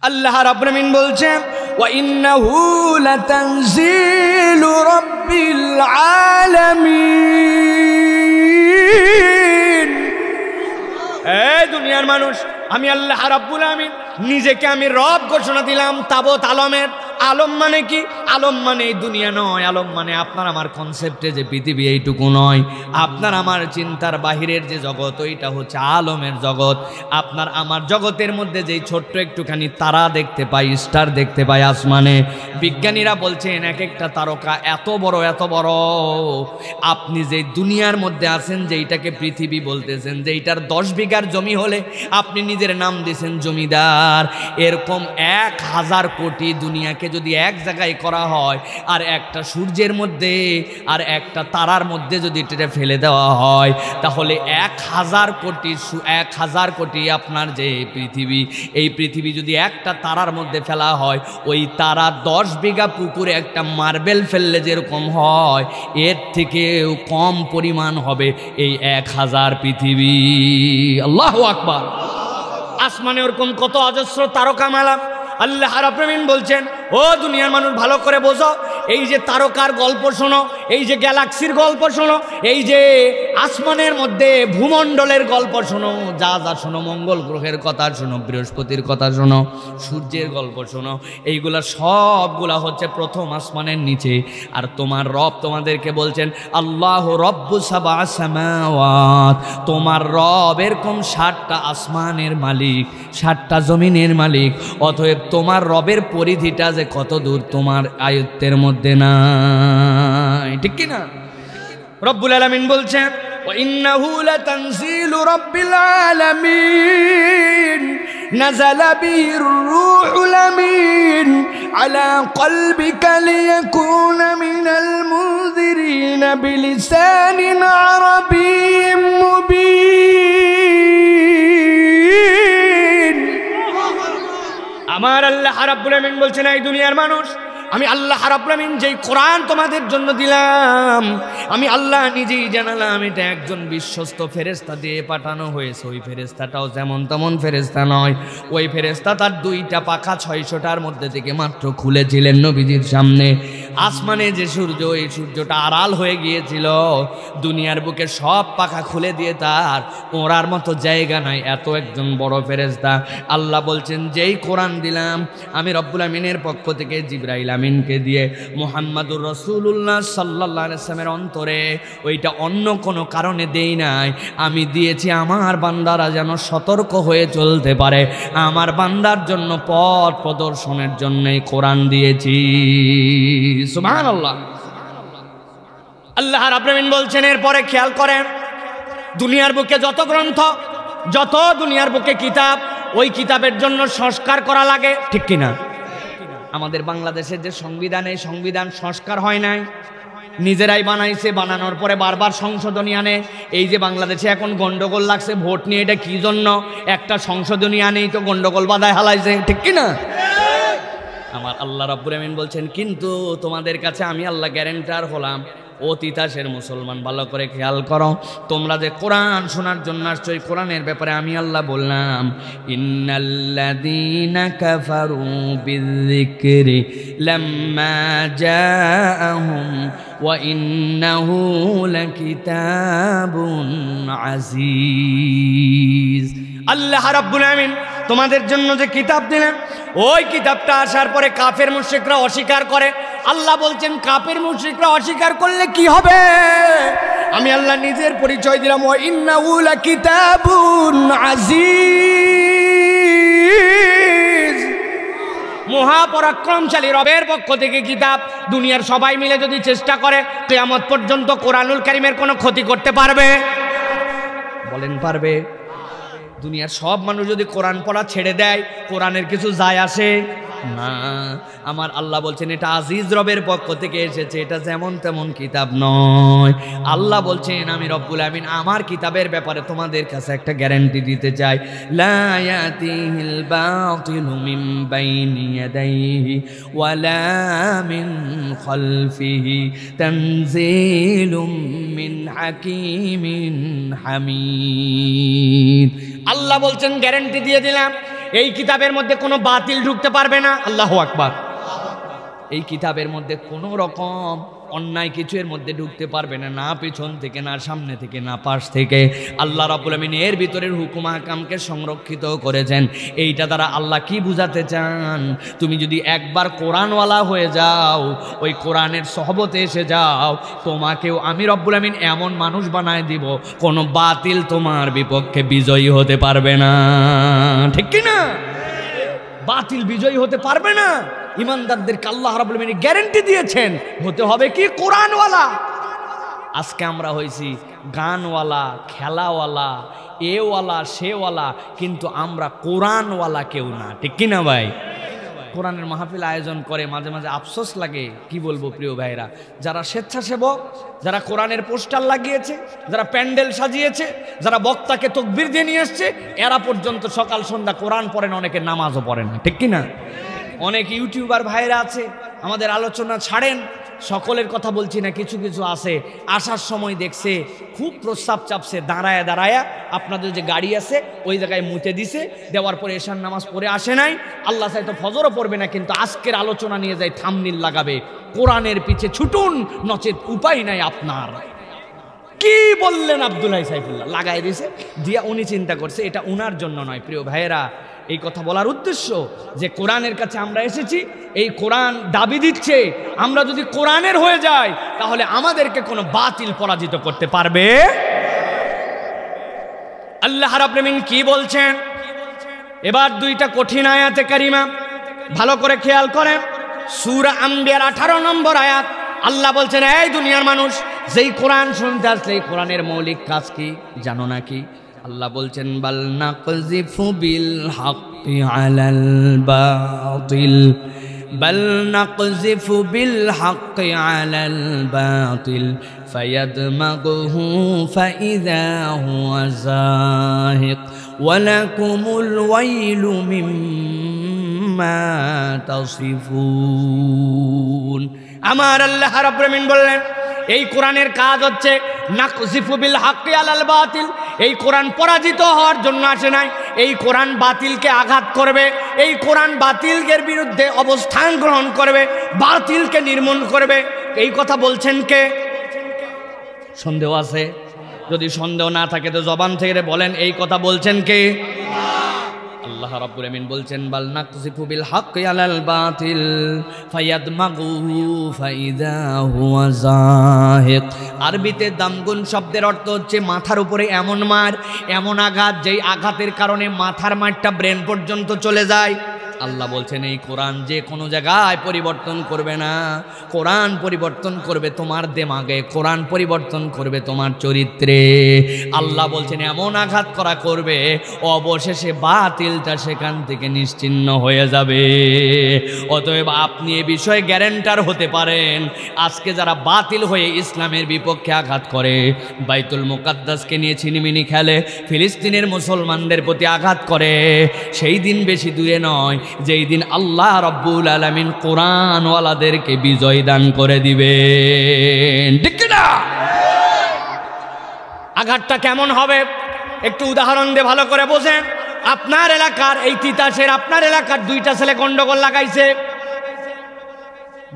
আল্লাহ রাব্বুল আমিন বলছেন ওয়া ইন্নাহু লাতানজিলু রাব্বিল আলামিন। এই দুনিয়ার মানুষ, আমি আল্লাহ রাব্বুল আমিন নিজেকে আমি রব ঘোষণা দিলাম। তাবত আলমের আলম মানে কি? আলম মানে এই দুনিয়া নয়, আলম মানে আপনার আমার কনসেপ্টে যে পৃথিবী এইটুকু নয়, আপনার আমার চিন্তার বাহিরের যে জগৎ ওইটা হচ্ছে আলমের জগৎ। আপনার আমার জগতের মধ্যে যেই ছোট্ট একটুখানি তারা দেখতে পাই, স্টার দেখতে পাই আসমানে, বিজ্ঞানীরা বলছেন এক একটা তারকা এত বড় এত বড়। আপনি যে দুনিয়ার মধ্যে আছেন, যেইটাকে পৃথিবী বলতেছেন, যেইটার 10 বিঘার জমি হলে আপনি নিজের নাম দিয়েছেন জমিদার, এরকম 1000 কোটি দুনিয়াকে যদি এক জায়গায় করা হয় আর একটা সূর্যের মধ্যে আর একটা তারার মধ্যে যদি এটা ফেলে দেওয়া হয়, তাহলে 1000 কোটি আপনার যে পৃথিবী, এই পৃথিবী যদি একটা তারার মধ্যে ফেলা হয়, ওই তারা 10 বিঘা পুকুরে একটা মার্বেল ফেললে যেরকম হয়, এর থেকেও কম পরিমাণ হবে এই 1000 পৃথিবী। আল্লাহু আকবার। আসমানে ওরকম কত অজস্র তারকামালা। আল্লাহ রাব্বুল আমিন বলছেন, ও দুনিয়ার মানুষ ভালো করে বোঝো, এই যে তারকার গল্প শোনো, এই যে গ্যালাক্সির গল্প শোনো, এই যে আসমানের মধ্যে ভূমণ্ডলের গল্প শোনো, যা যা শোনো, মঙ্গল গ্রহের কথা শোনো, বৃহস্পতির কথা শোনো, সূর্যের গল্প শোনো, এইগুলা সবগুলা হচ্ছে প্রথম আসমানের নিচে। আর তোমার রব তোমাদেরকে বলছেন আল্লাহু রব্বুস সাবআ সামাওয়াত, তোমার রব এরকম 7টা আসমানের মালিক, 7টা জমিনের মালিক। অতএব তোমার রবের পরিধিটা যে কত দূর তোমার আয়ত্তের মধ্যে নাই, ঠিক কি না? রব্বুল আলামিন বলছেন ওয়া ইন্নাহু লাতানজিলু রাব্বিল আলামিন নাযালা বিহির রূহুল আমিন আলা কলবিকা লিয়াকুনা মিনাল মুনযিরিনা বিলিসানিন আরাবিয়্যিন মুবিন। আমার আল্লাহ রাব্বুল আমিন বলছেন, এই দুনিয়ার মানুষ, আমি আল্লাহ রাব্বুল আমিন যেই কোরআন তোমাদের জন্য দিলাম, আমি আল্লাহ নিজেই জানালাম এটা একজন বিশ্বস্ত ফেরেশতা দিয়ে পাঠানো হয়েছে। ওই ফেরেশতাটাও যেমন তেমন ফেরেশতা নয়। ওই ফেরেশতা তার 2টা পাখা 600টার মধ্যে থেকে মাত্র খুলেছিলেন নবীজির সামনে। আসমানে যে সূর্য, এই সূর্যটা আড়াল হয়ে গিয়েছিল, দুনিয়ার বুকে সব পাখা খুলে দিয়ে তার ওড়ার মতো জায়গা নাই, এত একজন বড় ফেরেশতা। আল্লাহ বলছেন, যেই কোরআন দিলাম আমি রব্বুল আমিনের পক্ষ থেকে জিবরাইল আমিনকে দিয়ে মুহাম্মাদুর রাসূলুল্লাহ সাল্লাল্লাহু আলাইহি ওয়াসাল্লামের অন্তরে, ওইটা অন্য কোনো কারণে দেই নাই, আমি দিয়েছি আমার বান্দারা যেন সতর্ক হয়ে চলতে পারে, আমার বান্দার জন্য পথ প্রদর্শনের জন্যই কোরআন দিয়েছি। সুবহানাল্লাহ। আল্লাহ রাব্বুল আমিন বলছেন, এরপরে খেয়াল করেন, দুনিয়ার বুকে যত গ্রন্থ, যত দুনিয়ার বুকে কিতাব, ওই কিতাবের জন্য সংস্কার করা লাগে, ঠিক কিনা? আমাদের বাংলাদেশের যে সংবিধান, এই সংবিধান সংস্কার হয় নাই, নিজেরাই বানাইছে, বানানোর পরে বারবার সংশোধনী আনে। এই যে বাংলাদেশে এখন গন্ডগোল লাগছে ভোট নিয়ে, এটা কি জন্য? একটা সংশোধনী আনেই তো গন্ডগোল বাধায় হালাইছে, ঠিক কিনা? আমার আল্লাহ রাব্বুল আমিন বলছেন, কিন্তু তোমাদের কাছে আমি আল্লাহ গ্যারান্টার হলাম, ও তিতাসের মুসলমান ভালো করে খেয়াল করো, তোমরা যে কোরআন শোনার জন্য আসছো, এই কোরআনের ব্যাপারে আমি আল্লাহ বললাম, ইন্নাল্লাযীনা কাফারু বিযিকরি লাম্মা জাআহুম ওয়া ইন্নাহু লাকিতাবুন আজিজ। আল্লাহ রাব্বুল আমিন তোমাদের জন্য যে কিতাব দিলেন, ওই কিতাবটা আসার পরে কাফের মুশরিকরা অস্বীকার করে। আল্লাহ বলছেন, কাফের মুশরিকরা অস্বীকার করলে কি হবে? আমি আল্লাহ নিজের পরিচয় দিলাম, ওয়া ইন্নাহু লাকিতাবুন আজিজ, মহাপরাক্রমশালী রবের পক্ষ থেকে কিতাব। দুনিয়ার সবাই মিলে যদি চেষ্টা করে, কিয়ামত পর্যন্ত কোরআনুল কারীমের কোনো ক্ষতি করতে পারবে? বলেন পারবে? দুনিয়ার সব মানুষ যদি কোরআন পড়া ছেড়ে দেয়, কোরআনের কিছু যায় আসে না। আমার আল্লাহ বলছেন, এটা আজিজ রবের পক্ষ থেকে এসেছে, এটা যেমন তেমন কিতাব নয়। আল্লাহ বলছেন, আমি রব্বুল আমিন আমার কিতাবের ব্যাপারে তোমাদের কাছে একটা গ্যারান্টি দিতে চাই, লা ইয়াতিহিল বাতিলু মিন বাইনি ইয়াদাইহি ওয়ালা মিন খালফিহি তানজিলুম মিন হাকিমিন হামিদ। আল্লাহ বলছেন, গ্যারান্টি দিয়ে দিলাম, এই কিতাবের মধ্যে কোনো বাতিল ঢুকতে পারবে না। আল্লাহু আকবার। এই কিতাবের মধ্যে কোনো রকম অন্যায় কিছু এর মধ্যে ঢুকতে পারবে না, না পিছন থেকে, না সামনে থেকে, না পাশ থেকে। আল্লাহ রাব্বুল আমিন এর ভিতরের হুকুম আহকামকে সংরক্ষিত করেছেন। এইটা দ্বারা আল্লাহ কি বুঝাতে চান? তুমি যদি একবার কোরআনওয়ালা হয়ে যাও, ওই কোরআনের সহবতে এসে যাও, তোমাকেও আমি রব্বুল আমিন এমন মানুষ বানায় দিব, কোনো বাতিল তোমার বিপক্ষে বিজয়ী হতে পারবে না। ঠিক কি না? বাতিল বিজয়ী হতে পারবে না। ইমানদারদেরকে আল্লাহ রাব্বুল আমিন গ্যারান্টি দিয়েছেন, হতে হবে কি? কোরআনওয়ালা। আজকে আমরা হয়েছি গানওয়ালা, খেলাওয়ালা, এওয়ালা, সেওয়ালা, কিন্তু আমরা কোরআনওয়ালা কেউ না। ঠিক কিনা ভাই? কোরআনের মাহফিল আয়োজন করে, মাঝে মাঝে আফসোস লাগে। কি বলবো প্রিয় ভাইরা, যারা স্বেচ্ছাসেবক, যারা কোরআনের পোস্টার লাগিয়েছে, যারা প্যান্ডেল সাজিয়েছে, যারা বক্তাকে তাকবীর দিয়ে নিয়ে এসছে, এরা পর্যন্ত সকাল সন্ধ্যা কোরআন পড়েন, অনেকে নামাজও পড়ে না। ঠিক কিনা? অনেক ইউটিউবার ভাইরা আছে, আমাদের আলোচনা ছাড়েন, সকলের কথা বলছি না, কিছু কিছু আছে আসার সময় দেখছে খুব প্রস্রাব চাপছে, দাঁড়ায়া দাঁড়ায়া আপনাদের যে গাড়ি আছে ওই জায়গায় মুতে দিছে, দেওয়ার পরে এশার নামাজ পড়ে আসে নাই। আল্লাহ চাই তো ফজরও পড়বে না, কিন্তু আজকের আলোচনা নিয়ে যায় থামনিল লাগাবে, কোরআনের পিছে ছুটুন, নচেত উপায় নাই আপনার। কি বললেন আব্দুল্লাহ সাইফুল্লাহ? লাগাই দিয়েছে, দিয়া উনি চিন্তা করছে এটা উনার জন্য নয়। প্রিয় ভাইয়েরা, এই কথা বলার উদ্দেশ্য যে কোরআনের কাছে আমরা এসেছি, এই কোরআন দাবি দিচ্ছে আমরা যদি কোরআনের হয়ে যাই তাহলে আমাদেরকে কোনো বাতিল পরাজিত করতে পারবে। আল্লাহ রাব্বুল আমিন কি বলছেন? এবার দুইটা কঠিন আয়াতে কারিমা ভালো করে খেয়াল করেন। সূরা আম্বিয়ার 18 নম্বর আয়াত। আল্লাহ বলছেন, এই দুনিয়ার মানুষ, যেই কোরআন শুনতে আসলে এই কোরআনের মৌলিক কাজ কি জানো নাকি? আল্লাহ বলছেন, বাল নাকযিফু বিল হাক্কি আলাল বাতিল, বাল নাকযিফু বিল হাক্কি আলাল বাতিল ফায়াদমাগুহু ফাইযা হুয়া যাহিক ওয়া লাকুমুল ওয়াইলু মিম্মা তাসিফুন। আমার আল্লাহ রাব্বুল আমিন বললেন, এই কোরআনের কাজ হচ্ছে নাকযিফু বিল হাক্কি আলাল বাতিল। এই কোরআন পরাজিত হওয়ার জন্য আসে নাই, এই কোরআন বাতিলকে আঘাত করবে, এই কোরআন বাতিলের বিরুদ্ধে অবস্থান গ্রহণ করবে, বাতিলকে নির্মূল করবে। এই কথা বলছেন কে? সন্দেহ আছে? যদি সন্দেহ না থাকে তো জবান থেকে বলেন, এই কথা বলছেন কে? আল্লাহ রাব্বুল আমিন বলছেন, বাল নাকযিফু বিল হাক্কি আলাল বাতিল ফায়াদমাগুহু ফাইযা হুয়া যাহিক। আরবিতে দামগুন শব্দের অর্থ হচ্ছে মাথার উপরে এমন মার, এমন আঘাত, যেই আঘাতের কারণে মাথার মারটা ব্রেন পর্যন্ত চলে যায়। আল্লাহ বলছেন, এই কোরআন যে কোনো জায়গায় পরিবর্তন করবে না, কোরআন পরিবর্তন করবে তোমার দেমাগে, কোরআন পরিবর্তন করবে তোমার চরিত্রে। আল্লাহ বলছেন এমন আঘাত করা করবে, অবশেষে বাতিলটা সেখান থেকে নিশ্চিহ্ন হয়ে যাবে। অতএব আপনি এ বিষয়ে গ্যারান্টার হতে পারেন, আজকে যারা বাতিল হয়ে ইসলামের বিপক্ষে আঘাত করে, বাইতুল মুকাদ্দাসকে নিয়ে ছিনিমিনি খেলে, ফিলিস্তিনের মুসলমানদের প্রতি আঘাত করে, সেই দিন বেশি দূরে নয় যেই দিন আল্লাহ রাব্বুল আলামিন কোরআনওয়ালাদেরকে বিজয় দান করে দিবেন। ঠিক না? আঘাতটা কেমন হবে একটু উদাহরণ দিয়ে ভালো করে বোঝেন। আপনার এলাকার এই তিতাসের আপনার এলাকার দুইটা ছেলে গন্ডগোল লাগাইছে,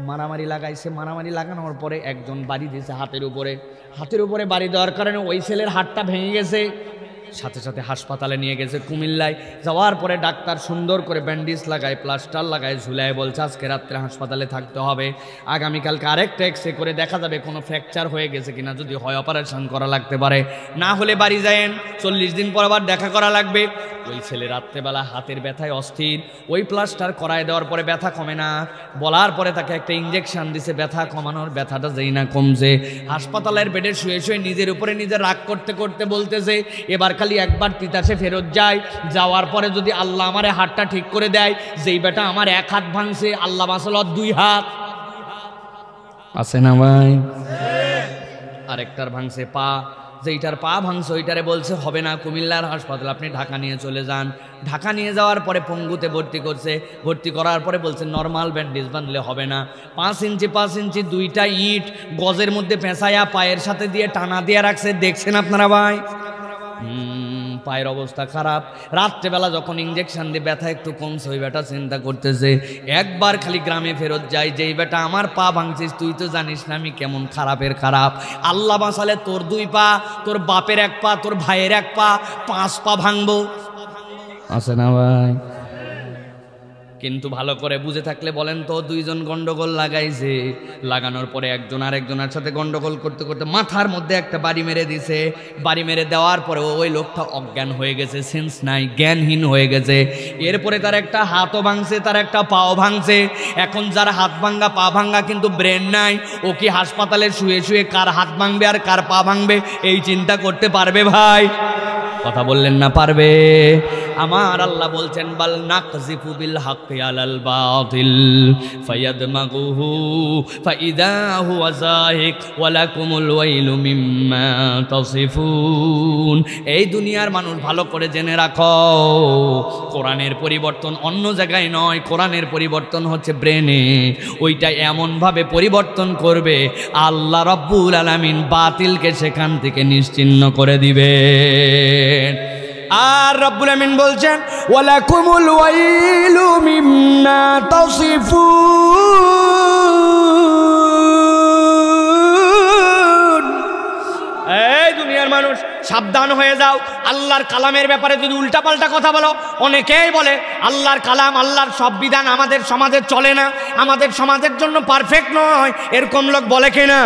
মারামারি লাগাইছে। মারামারি লাগানোর পরে একজন বাড়ি দিয়েছে হাতের উপরে বাড়ি দেওয়ার কারণে ওই ছেলের হাতটা ভেঙে গেছে। সাথে সাথে হাসপাতালে নিয়ে গেছে কুমিল্লায়। যাওয়ার পরে ডাক্তার সুন্দর করে ব্যান্ডেজ লাগায়, প্লাস্টার লাগায়, ঝুলায়, বলছে আজকে রাত্রে হাসপাতালে থাকতে হবে, আগামীকালকে আরেকটা এক্সরে করে দেখা যাবে কোনো ফ্র্যাকচার হয়ে গেছে কিনা, যদি হয় অপারেশন করা লাগতে পারে, না হলে বাড়ি যায়েন, 40 দিন পর আবার দেখা করা লাগবে। ওই ছেলে রাত্রেবেলা হাতের ব্যথায় অস্থির, ওই প্লাস্টার করায় দেওয়ার পরে ব্যথা কমে না, বলার পরে তাকে একটা ইঞ্জেকশন দিছে ব্যথা কমানোর, ব্যথাটা যেই না কমছে, হাসপাতালের বেডে শুয়ে শুয়ে নিজের উপরে নিজে রাগ করতে করতে বলতেছে, এবার খালি একবার তিতাসে ফেরত যায়, যাওয়ার পরে যদি আল্লাহ আমারে হাতটা ঠিক করে দেয়, যেই বেটা আমার এক হাত ভাঙছে আল্লাহ বাঁচাল 2 হাত আছে না ভাই, আরেকটার ভাঙছে পা, যেইটার পা ভাঙছে ওইটারে বলছে হবে না, কুমিল্লার হাসপাতাল আপনি ঢাকা নিয়ে চলে যান। ঢাকা নিয়ে যাওয়ার পরে পঙ্গুতে ভর্তি করছে, ভর্তি করার পরে বলছে নর্মাল ব্যান্ডেজ বাঁধলে হবে না, 5 ইঞ্চি 2টা ইট গজের মধ্যে পেঁচাইয়া পায়ের সাথে দিয়ে টানা দিয়ে রাখছে, দেখছেন আপনারা ভাই? পায়ের অবস্থা খারাপ। রাত্রেবেলা যখন ইঞ্জেকশন দিয়ে ব্যথা একটু কমছে, ওই বেটা চিন্তা করতেছে একবার খালি গ্রামে ফেরত যাই, যেই বেটা আমার পা ভাঙছিস তুই তো জানিস না আমি কেমন খারাপের খারাপ। আল্লাহ বাঁচালে তোর 2 পা, তোর বাপের 1 পা, তোর ভাইয়ের 1 পা, 5 পা ভাঙবো, আছে না ভাই? কিন্তু ভালো করে বুঝে থাকলে বলেন তো, 2 জন গন্ডগোল লাগাইছে, লাগানোর পরে একজন আরেকজনের সাথে গন্ডগোল করতে করতে মাথার মধ্যে একটা বাড়ি মেরে দিছে। বাড়ি মেরে দেওয়ার পরে ওই লোকটা অজ্ঞান হয়ে গেছে, সেন্স নাই, জ্ঞানহীন হয়ে গেছে। এরপরে তার একটা হাতও ভাঙছে, তার একটা পাও ভাঙছে। এখন যার হাত ভাঙ্গা পা ভাঙ্গা কিন্তু ব্রেন নাই, ও কি হাসপাতালে শুয়ে শুয়ে কার হাত ভাঙবে আর কার পা ভাঙবে এই চিন্তা করতে পারবে ভাই? কথা বললেন না পারবে? আমার আল্লাহ বলছেন বাল নাকযিফু বিল হাক্কি আলাল বাতিল ফায়াদমাগুহু ফাইদা হুয়া যাহিক ওয়া লাকুমুল ওয়াইলু মিম্মা তাসিফুন। এই দুনিয়ার মানুষ ভালো করে জেনে রাখো, কোরআনের পরিবর্তন অন্য জায়গায় নয়, কোরআনের পরিবর্তন হচ্ছে ব্রেনে। ওইটা এমনভাবে পরিবর্তন করবে আল্লাহ রাব্বুল আলামিন বাতিলকে সেখান থেকে নিশ্চিহ্ন করে দিবে। আর রব্বুল আমিন বলছেন ওয়ালাকুমুল ওয়াইলু মিম্মা তাসিফুন। এই দুনিয়ার মানুষ সাবধান হয়ে যাও, আল্লাহর কালামের ব্যাপারে যদি উল্টাপাল্টা কথা বলো। অনেকেই বলে আল্লাহর কালাম, আল্লাহর সব বিধান আমাদের সমাজে চলে না, আমাদের সমাজের জন্য পারফেক্ট নয়, এরকম লোক বলে কিনা?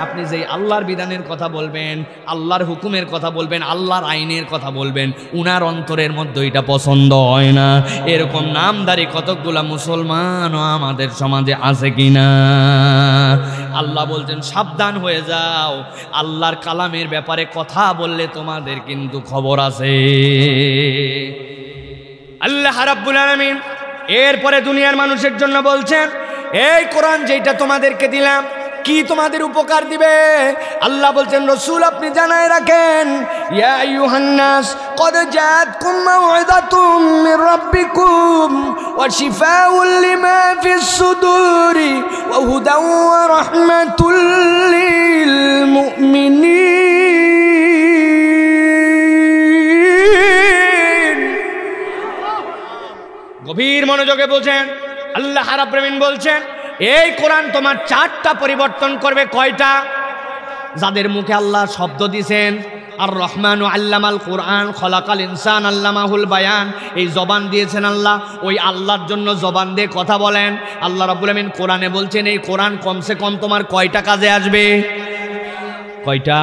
আপনি যেই আল্লাহর বিধানের কথা বলবেন, আল্লাহর হুকুমের কথা বলবেন, আল্লাহর আইনের কথা বলবেন, উনার অন্তরের মধ্যে এটা পছন্দ হয় না। এরকম নামদারি কতকগুলা মুসলমানও আমাদের সমাজে আছে কিনা? আল্লাহ বলছেন সাবধান হয়ে যাও, আল্লাহর কালামের ব্যাপারে কথা বললে তোমাদের কিন্তু খবর আছে। আল্লাহ রাব্বুল আলামিন এরপরে দুনিয়ার মানুষের জন্য বলছেন এই কোরআন যেটা তোমাদেরকে দিলাম কি তোমাদের উপকার দিবে। আল্লাহ বলছেন রাসূল আপনি জানায় রাখেন, ইয়া আইয়ুহান নাস ক্বাদ জাআতকুম মাউইযাতুম মির রাব্বিকুম ওয়া শিফাউল লিমা ফিস সুদুরি ওয়া হুদাও ওয়া রাহমাতুল লিল মুমিনিন। গভীর মনোযোগে বোঝেন, আল্লাহ রাব্বুল আমিন বলছেন এই কোরআন তোমার 4টা পরিবর্তন করবে। কয়টা? যাদের মুখে আল্লাহ শব্দ দিয়েছেন, আর রহমান আল্লামাল কোরআন খলাকাল ইনসান আল্লামাহুল বায়ান, এই জবান দিয়েছেন আল্লাহ, ওই আল্লাহর জন্য জবান দিয়ে কথা বলেন। আল্লাহ রাব্বুল আমিন কোরআনে বলছেন এই কোরআন কমসে কম তোমার কয়টা কাজে আসবে? কয়টা?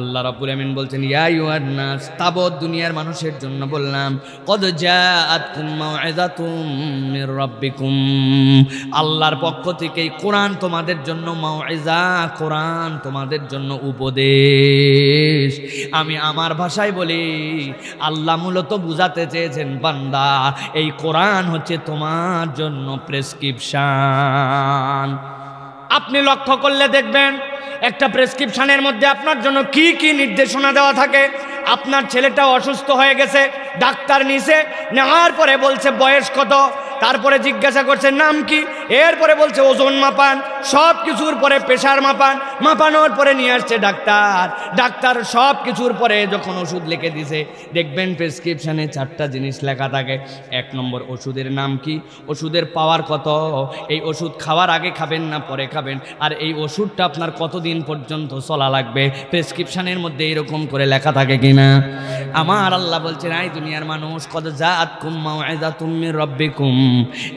আল্লাহ রাব্বুল আমিন বলছেন ইয়া আইয়ুহান নাস, তাবৎ দুনিয়ার মানুষের জন্য বললাম, ক্বাদ জাআতকুম মাউইযাতুম মির রাব্বিকুম, আল্লাহর পক্ষ থেকে কোরআন তোমাদের জন্য মাউইজা, কোরআন তোমাদের জন্য উপদেশ। আমি আমার ভাষায় বলি, আল্লাহ মূলত বুঝাতে চেয়েছেন বান্দা এই কোরআন হচ্ছে তোমার জন্য প্রেসক্রিপশন। আপনি লক্ষ্য করলে দেখবেন একটা প্রেসক্রিপশনের মধ্যে আপনার জন্য কি কি নির্দেশনা দেওয়া থাকে। আপনার ছেলেটা অসুস্থ হয়ে গেছে, ডাক্তার নিছে, নেওয়ার পরে বলছে বয়স কত, তারপরে জিজ্ঞাসা করছে নাম কি, এরপরে বলছে ওজন মাপান, সব কিছুর পরে প্রেশার মাপান, মাপানোর পরে নিয়ে আসছে ডাক্তার, ডাক্তার সব কিছুর পরে যখন ওষুধ লিখে দিছে দেখবেন প্রেসক্রিপশনে 4টা জিনিস লেখা থাকে। 1 নম্বর ওষুধের নাম কি, ওষুধের পাওয়ার কত, এই ওষুধ খাওয়ার আগে খাবেন না পরে খাবেন, আর এই ওষুধটা আপনার কতদিন পর্যন্ত চলা লাগবে, প্রেসক্রিপশনের মধ্যে এরকম করে লেখা থাকে কিনা। আমার আল্লাহ বলছেন এই দুনিয়ার মানুষ ক্বাদ জাআতকুম মাউইযাতুম মির রাব্বিকুম,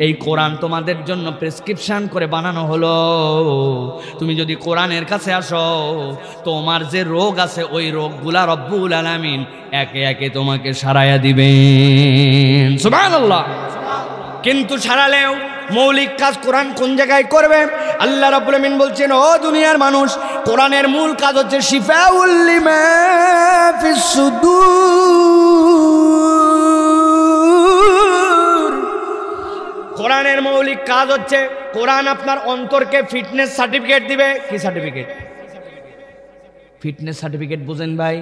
এই কোরআন তোমাদের জন্য প্রেসক্রিপশন করে বানানো হলো। তুমি যদি কোরআনের কাছে আসো তোমার যে রোগ আছে ওই রোগগুলা রব্বুল আলামিন একে একে তোমাকে সারাইয়া দিবেন। সুবহানাল্লাহ। কিন্তু সারালেও মৌলিক কাজ কোরআন কোন জায়গায় করবে? আল্লাহ রাব্বুল আমিন বলছেন ও দুনিয়ার মানুষ, কোরআনের মূল কাজ হচ্ছে শিফাউল লিমা ফিস সুদূর। কোরআনের মৌলিক কাজ হচ্ছে কোরআন আপনার অন্তরকে ফিটনেস সার্টিফিকেট দিবে। কি সার্টিফিকেট? ফিটনেস সার্টিফিকেট বুঝেন ভাই?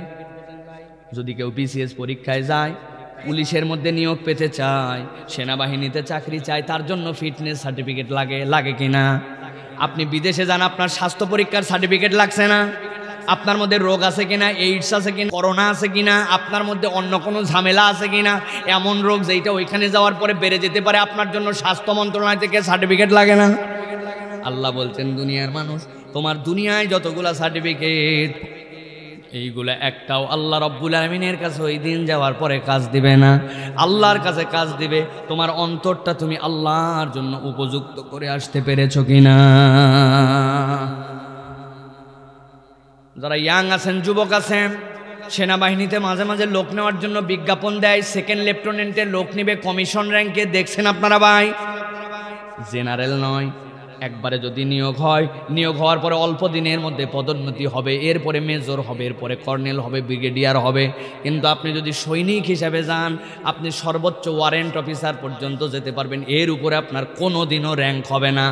যদি কেউ বিসিএস পরীক্ষায় যায়, পুলিশের মধ্যে নিয়োগ পেতে চায়, সেনাবাহিনীতে চাকরি চায়, তার জন্য ফিটনেস সার্টিফিকেট লাগে, লাগে কিনা? আপনি বিদেশে যান, আপনার স্বাস্থ্য পরীক্ষার সার্টিফিকেট লাগছে না? আপনার মধ্যে রোগ আছে কিনা, এইডস আছে কিনা, করোনা আছে কিনা, আপনার মধ্যে অন্য কোনো ঝামেলা আছে কিনা, এমন রোগ যেটা ওইখানে যাওয়ার পরে বেড়ে যেতে পারে, আপনার জন্য স্বাস্থ্য মন্ত্রণালয় থেকে সার্টিফিকেট লাগে না? আল্লাহ বলছেন দুনিয়ার মানুষ, তোমার দুনিয়ায় যতগুলা সার্টিফিকেট এইগুলা একটাও আল্লাহ রব্বুল আলামিনের কাছে ওই দিন যাওয়ার পরে কাজ দিবে না। আল্লাহর কাছে কাজ দিবে তোমার অন্তরটা তুমি আল্লাহর জন্য উপযুক্ত করে আসতে পেরেছো কিনা। যারা ইয়াং আছেন, যুবক আছেন, সেনাবাহিনীতে মাঝে মাঝে লোক নেওয়ার জন্য বিজ্ঞাপন দেয়, সেকেন্ড লেফটেন্যান্টের লোক নিবে কমিশন র্যাঙ্কে, দেখছেন আপনারা ভাই? জেনারেল নয়, একবারে যদি নিয়োগ হয়, নিয়োগ হওয়ার পরে অল্প দিনের মধ্যে পদোন্নতি হবে, এরপরে মেজর হবে, এরপরে কর্নেল হবে, ব্রিগেডিয়ার হবে। কিন্তু আপনি যদি সৈনিক হিসাবে যান, আপনি সর্বোচ্চ ওয়ারেন্ট অফিসার পর্যন্ত যেতে পারবেন, এর উপরে আপনার কোনো দিনও র্যাঙ্ক হবে না।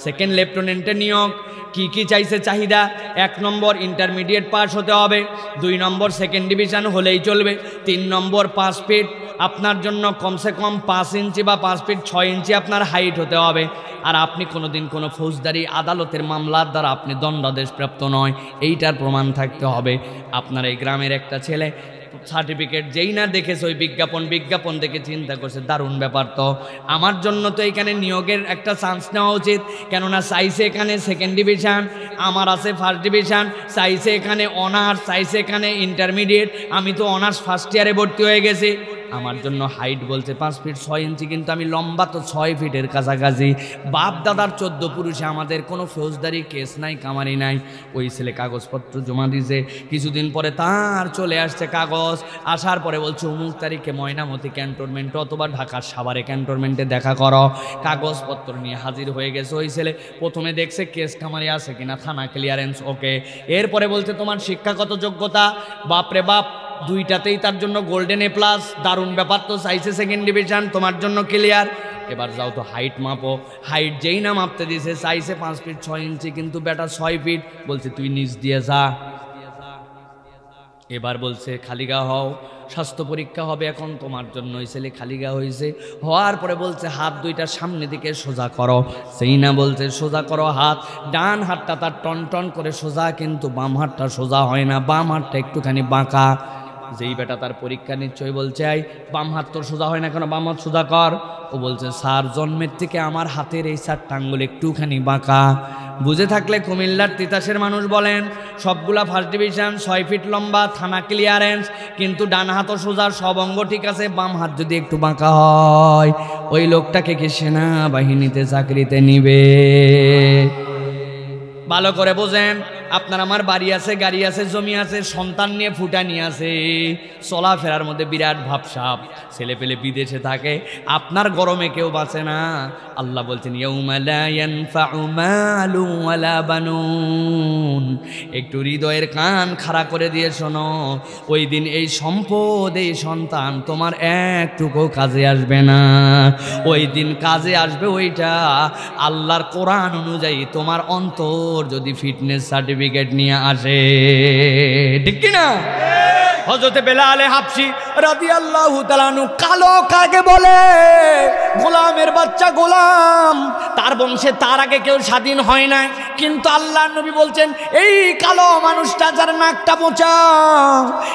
সেকেন্ড লেফটেন্যান্টের নিয়োগ কি কি চাইছে চাহিদা? 1 নম্বর ইন্টারমিডিয়েট পাস হতে হবে, 2 নম্বর সেকেন্ড ডিভিশন হলেই চলবে, 3 নম্বর 5 ফিট, আপনার জন্য কমসে কম 5 ইঞ্চি বা 5 ফিট 6 ইঞ্চি আপনার হাইট হতে হবে। আর আপনি কোনোদিন কোনো ফৌজদারি আদালতের মামলার দ্বারা আপনি দণ্ডাদেশ প্রাপ্ত নয়, এইটার প্রমাণ থাকতে হবে। আপনার এই গ্রামের একটা ছেলে সার্টিফিকেট যেই না দেখেছে ওই বিজ্ঞাপন দেখে চিন্তা করছে দারুণ ব্যাপার, তো আমার জন্য তো এখানে নিয়োগের একটা চান্স নেওয়া উচিত, কেননা চাইছে এখানে সেকেন্ড ডিভিশন, আমার আছে ফার্স্ট ডিভিশন, চাইছে এখানে অনার্স, চাইছে এখানে ইন্টারমিডিয়েট, আমি তো অনার্স ফার্স্ট ইয়ারে ভর্তি হয়ে গেছি, আমার জন্য হাইট বলছে 5 ফিট 6 ইঞ্চি, কিন্তু আমি লম্বা তো 6 ফিটের কাছাকাছি, বাপ দাদার 14 পুরুষে আমাদের কোনো ফৌজদারি কেস নাই, কামারি নাই। ওই ছেলে কাগজপত্র জমা দিয়েছে, কিছুদিন পরে তার চলে আসছে কাগজ, আসার পরে বলছে অমুক তারিখে ময়নামতি ক্যান্টনমেন্টে অথবা ঢাকার সাভারে ক্যান্টনমেন্টে দেখা করো, কাগজপত্র নিয়ে হাজির হয়ে গেছে। ওই ছেলে প্রথমে দেখছে কেস কামারি আছে কিনা, থানা ক্লিয়ারেন্স ওকে, এরপরে বলছে তোমার শিক্ষাগত যোগ্যতা, বাপরে বাপ, দুইটাতেই তার জন্য গোল্ডেন এ প্লাস, দারুণ ব্যাপার, তো চাইছে সেকেন্ড ডিভিশন, তোমার জন্য ক্লিয়ার, এবার যাও তো হাইট মাপো। হাইট যেই না মাপতে দিয়েছে, চাইছে 5 ফিট 6 ইঞ্চি, কিন্তু বেটা 6 ফিট, বলছে তুই নিচ দিয়ে যা। এবার বলছে খালিগা হও, স্বাস্থ্য পরীক্ষা হবে এখন তোমার জন্য। ওই ছেলে খালিগা হয়েছে, হওয়ার পরে বলছে হাত দুইটা সামনে দিকে সোজা করো, সেই না বলছে সোজা করো হাত, ডান হাতটা তার টন টন করে সোজা, কিন্তু বাম হাতটা সোজা হয় না, বাম হাতটা একটুখানি বাঁকা। যেই বেটা তার পরীক্ষা নিশ্চয়ই বলছে আই বাম হাত তোর সোজা হয় না কেন, বাম হাত সোজা কর। ও বলছে স্যার জন্মের থেকে আমার হাতের এই 4টা আঙ্গুল একটুখানি বাঁকা। বুঝে থাকলে কুমিল্লার তিতাসের মানুষ বলেন, সবগুলা ফার্স্ট ডিভিশন, 6 ফিট লম্বা, থানা ক্লিয়ারেন্স, কিন্তু ডান হাতও সোজা, সব অঙ্গ ঠিক আছে, বাম হাত যদি একটু বাঁকা হয়, ওই লোকটাকে কি সেনাবাহিনীতে চাকরিতে নিবে? ভালো করে বোঝেন, আপনার আমার বাড়ি আছে, গাড়ি আছে, জমি আছে, সন্তান নিয়ে ফুটানি আছে, চলাফেরার মধ্যে বিরাট ভাবসাব, ছেলে পেলে বিদেশে থাকে, আপনার গরমে কেউ বাঁচে না। আল্লাহ বলছেন ইয়াউমা লা ইয়ানফাউ মালু ওয়ালা বানুন, একটু হৃদয়ের কান খাড়া করে দিয়ে শোনো, ওই দিন এই সম্পদ, এই সন্তান তোমার একটুকু কাজে আসবে না। ওই দিন কাজে আসবে ওইটা আল্লাহর কোরআন অনুযায়ী তোমার অন্তর যদি ফিটনেস সার্টিফিকেট নিয়ে আসে, ঠিক কিনা? হযরতে বেলাল হাবশী রাদিয়াল্লাহু তাআলা আনহু কালো কাকে বলে? গোলামের বাচ্চা গোলাম, তার বংশে তার আগে কেউ স্বাধীন হয় নাই, কিন্তু আল্লাহর নবী বলছেন এই কালো মানুষটা যার নাকটা মোচা,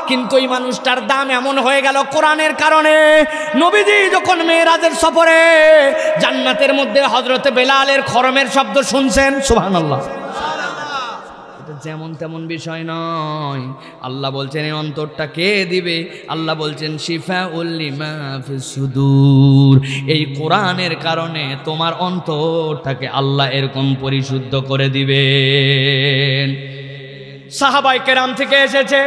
কিন্তু ওই মানুষটার দাম এমন হয়ে গেল কোরআনের কারণে। নবীজি যখন মেরাজের সফরে জান্নাতের মধ্যে হযরতে বেলালের খরমের শব্দ শুনছেন, সুবহানাল্লাহ, যেমন তেমন বিষয় নয়। আল্লাহ বলছেন এই অন্তরটা কে দিবে? আল্লাহ বলছেন শিফাউল লিমা ফিস সুদূর, এই কোরআনের কারণে তোমার অন্তরটাকে আল্লাহ এরকম পরিশুদ্ধ করে দিবেন। সাহাবায়ে কেরাম থেকে এসেছে,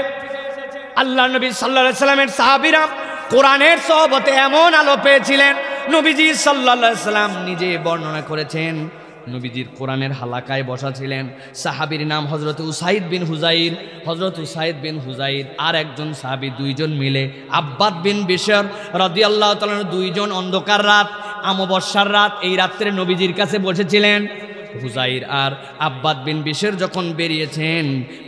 আল্লাহ নবী সাল্লাল্লাহু আলাইহি সাল্লামের সাহাবীরা কোরআনের সোহবতে এমন আলো পেয়েছিলেন, নবীজি সাল্লাল্লাহু আলাইহি সাল্লাম নিজে বর্ণনা করেছেন। নবীজির কোরআনের হালাকায় বসা ছিলেন সাহাবীর নাম হযরত উসাইদ বিন হুজাইর। হযরত উসাইদ বিন হুজাইর আর একজন সাহাবী, দুইজন মিলে আব্বাদ বিন বিশর রাদিয়াল্লাহু তাআলা, দুইজন অন্ধকার রাত, অমাবস্যার রাত, এই রাত্রে নবীজির কাছে বসেছিলেন। হুজাইর আর আব্বাদ বিন বিশর যখন বেরিয়েছেন,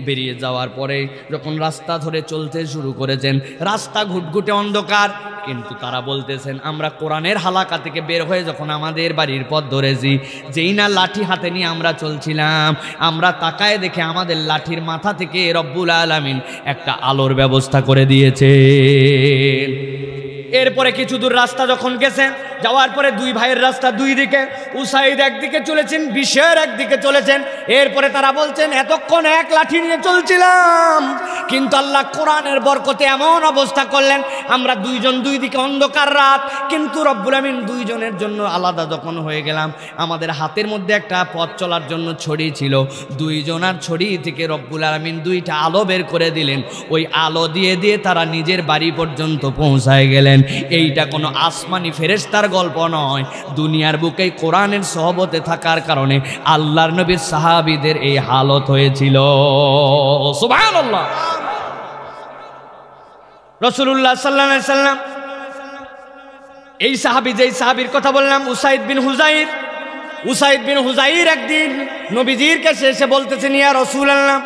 বেরিয়ে যাওয়ার পরে যখন রাস্তা ধরে চলতে শুরু করেছেন, রাস্তা ঘুটঘুটে অন্ধকার, কিন্তু তারা বলতেছেন আমরা কোরআনের হালাকা থেকে বের হয়ে যখন আমাদের বাড়ির পথ ধরেছি, যেই না লাঠি হাতে নিয়ে আমরা চলছিলাম, আমরা তাকায় দেখে আমাদের লাঠির মাথা থেকে রব্বুল আলামিন একটা আলোর ব্যবস্থা করে দিয়েছে। এরপরে কিছু দূর রাস্তা যখন গেছেন, যাওয়ার পরে দুই ভাইয়ের রাস্তা দুই দিকে, উসাইদ একদিকে চলেছেন, বিশর একদিকে চলেছেন। এরপরে তারা বলছেন এতক্ষণ এক লাঠি নিয়ে চলছিলাম, কিন্তু আল্লাহ কোরআনের বরকতে এমন অবস্থা করলেন আমরা দুইজন দুই দিকে অন্ধকার রাত, কিন্তু রব্বুল আমিন দুইজনের জন্য আলাদা যখন হয়ে গেলাম, আমাদের হাতের মধ্যে একটা পথ চলার জন্য ছড়ি ছিল, দুইজনার ছড়ি থেকে রব্বুল আমিন দুইটা আলো বের করে দিলেন। ওই আলো দিয়ে দিয়ে তারা নিজের বাড়ি পর্যন্ত পৌঁছায় গেলেন। এইটা কোনো আসমানি ফেরেশতার গল্প নয়, দুনিয়ার বুকে কোরআনের সহবতে থাকার কারণে আল্লাহর নবীর সাহাবীদের এই হালত হয়েছিল। সুবহানাল্লাহ। রাসূলুল্লাহ সাল্লাল্লাহু আলাইহি সাল্লাম এই সাহাবী, যেই সাহাবীর কথা বললাম উসাইদ বিন হুজাইর, উসাইদ বিন হুজাইর একদিন নবীজির কাছে এসে বলতেছেন ইয়া রাসূলুল্লাহ,